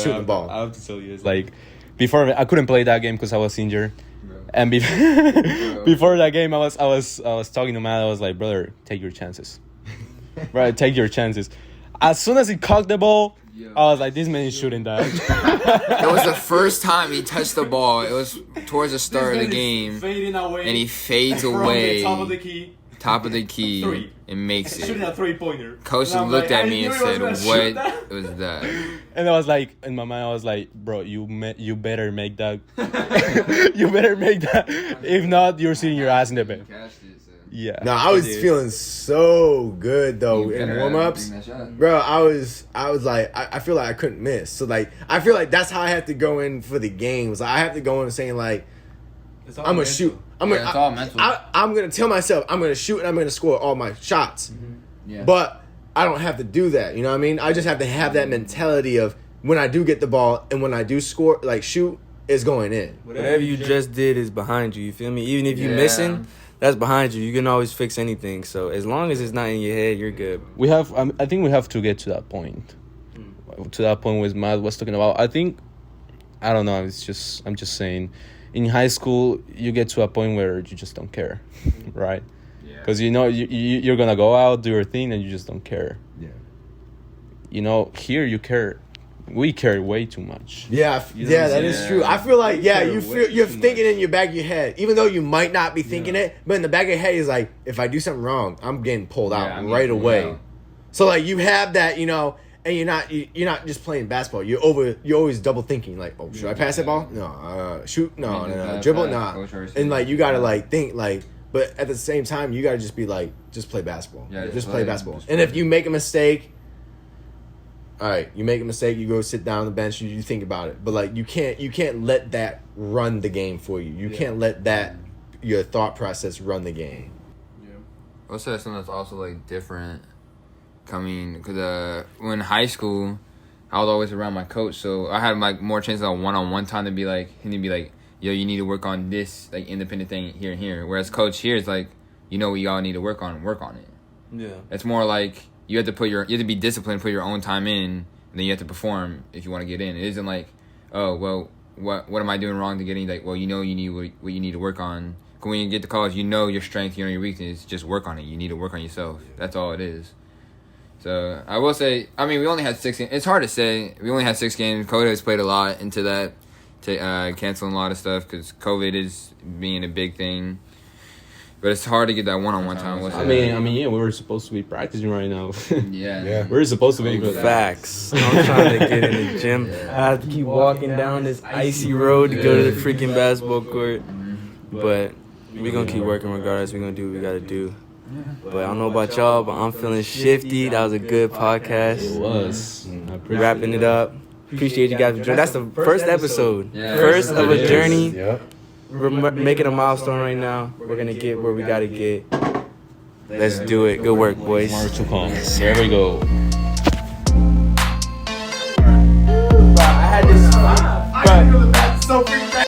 shooting the ball. I have to tell you, it's like, before I couldn't play that game because I was injured. Bro. And before that game, I was talking to Matt. I was like, brother, take your chances. Right, take your chances. As soon as he cocked the ball, I was like, this man is shooting that. It was the first time he touched the ball. It was towards the start of the game. Fading away, and he fades away. From the top of the key. top of the key, Three. and makes Shooting it. a 3-pointer. Coach And I'm looked like, at I me knew and he was said, gonna shoot "What that." was that?" And I was like, in my mind, I was like, bro, you better make that. You better make that. If not, you're sitting your ass in the bed. Yeah. No, I was feeling so good though You in better warm ups, bring that shot. bro. I was like, I feel like I couldn't miss. So like, I feel like that's how I have to go in for the games. I have to go in saying like, I'm gonna shoot. Yeah, it's all mental. I'm gonna tell myself I'm gonna shoot and I'm gonna score all my shots. Yeah. But I don't have to do that. You know what I mean? I just have to have that mentality of when I do get the ball and when I do score, like shoot, it's going in. Whatever you just did is behind you. You feel me? Even if you're missing, that's behind you. You can always fix anything. So as long as it's not in your head, you're good. We have. I think we have to get to that point. To that point, with Matt was talking about. I think. I don't know. I'm just saying. In high school, you get to a point where you just don't care, right? Because you're gonna go out, do your thing, and you just don't care. Yeah. Here you care. We care way too much. Yeah, that is true. I feel like you're thinking in your back of your head, even though you might not be thinking it, but in the back of your head is like, if I do something wrong, I'm getting pulled out right away. Out. So like you have that, and you're not just playing basketball. You're always double thinking like, oh, should I pass that ball? No. Shoot? No. Dribble? Nah. And like you gotta like think like, but at the same time you gotta just be like, just play basketball. Yeah, just play basketball. Just And play. if you make a mistake. All right, you make a mistake, you go sit down on the bench, you think about it. But like you can't let that run the game for you. You can't let that your thought process run the game. I'll say something that's also like different coming because when in high school I was always around my coach, so I had like more chances on one-on-one time to be like him to be like, yo, you need to work on this like independent thing here and here. Whereas coach here is like, what y'all need to work on it. Yeah. It's more like you have to be disciplined, put your own time in, and then you have to perform if you want to get in. It isn't like, oh well, what am I doing wrong to get in? Like, well, you need what you need to work on. 'Cause when you get to college, you know your strength, your weakness. Just work on it. You need to work on yourself. That's all it is. So I will say, I mean, we only had 6 games. It's hard to say. We only had 6 games. COVID has played a lot into that, canceling a lot of stuff because COVID is being a big thing. But it's hard to get that one-on-one time. I mean, yeah, we were supposed to be practicing right now. Yeah. We're supposed to be. But Facts. I'm trying to get in the gym. I have to keep walking down this icy road to go to the freaking basketball court. But we're going to keep working regardless. We're going to do what we got to do. But I don't know about y'all, but I'm feeling shifty. That was a good podcast. It was. Wrapping it up. Appreciate you guys for joining. That's the first episode. Yeah. First of a journey. Yep. We're making a milestone right now. We're going to get where we got to get. Let's do it. Good work, boys. More to come. There we go.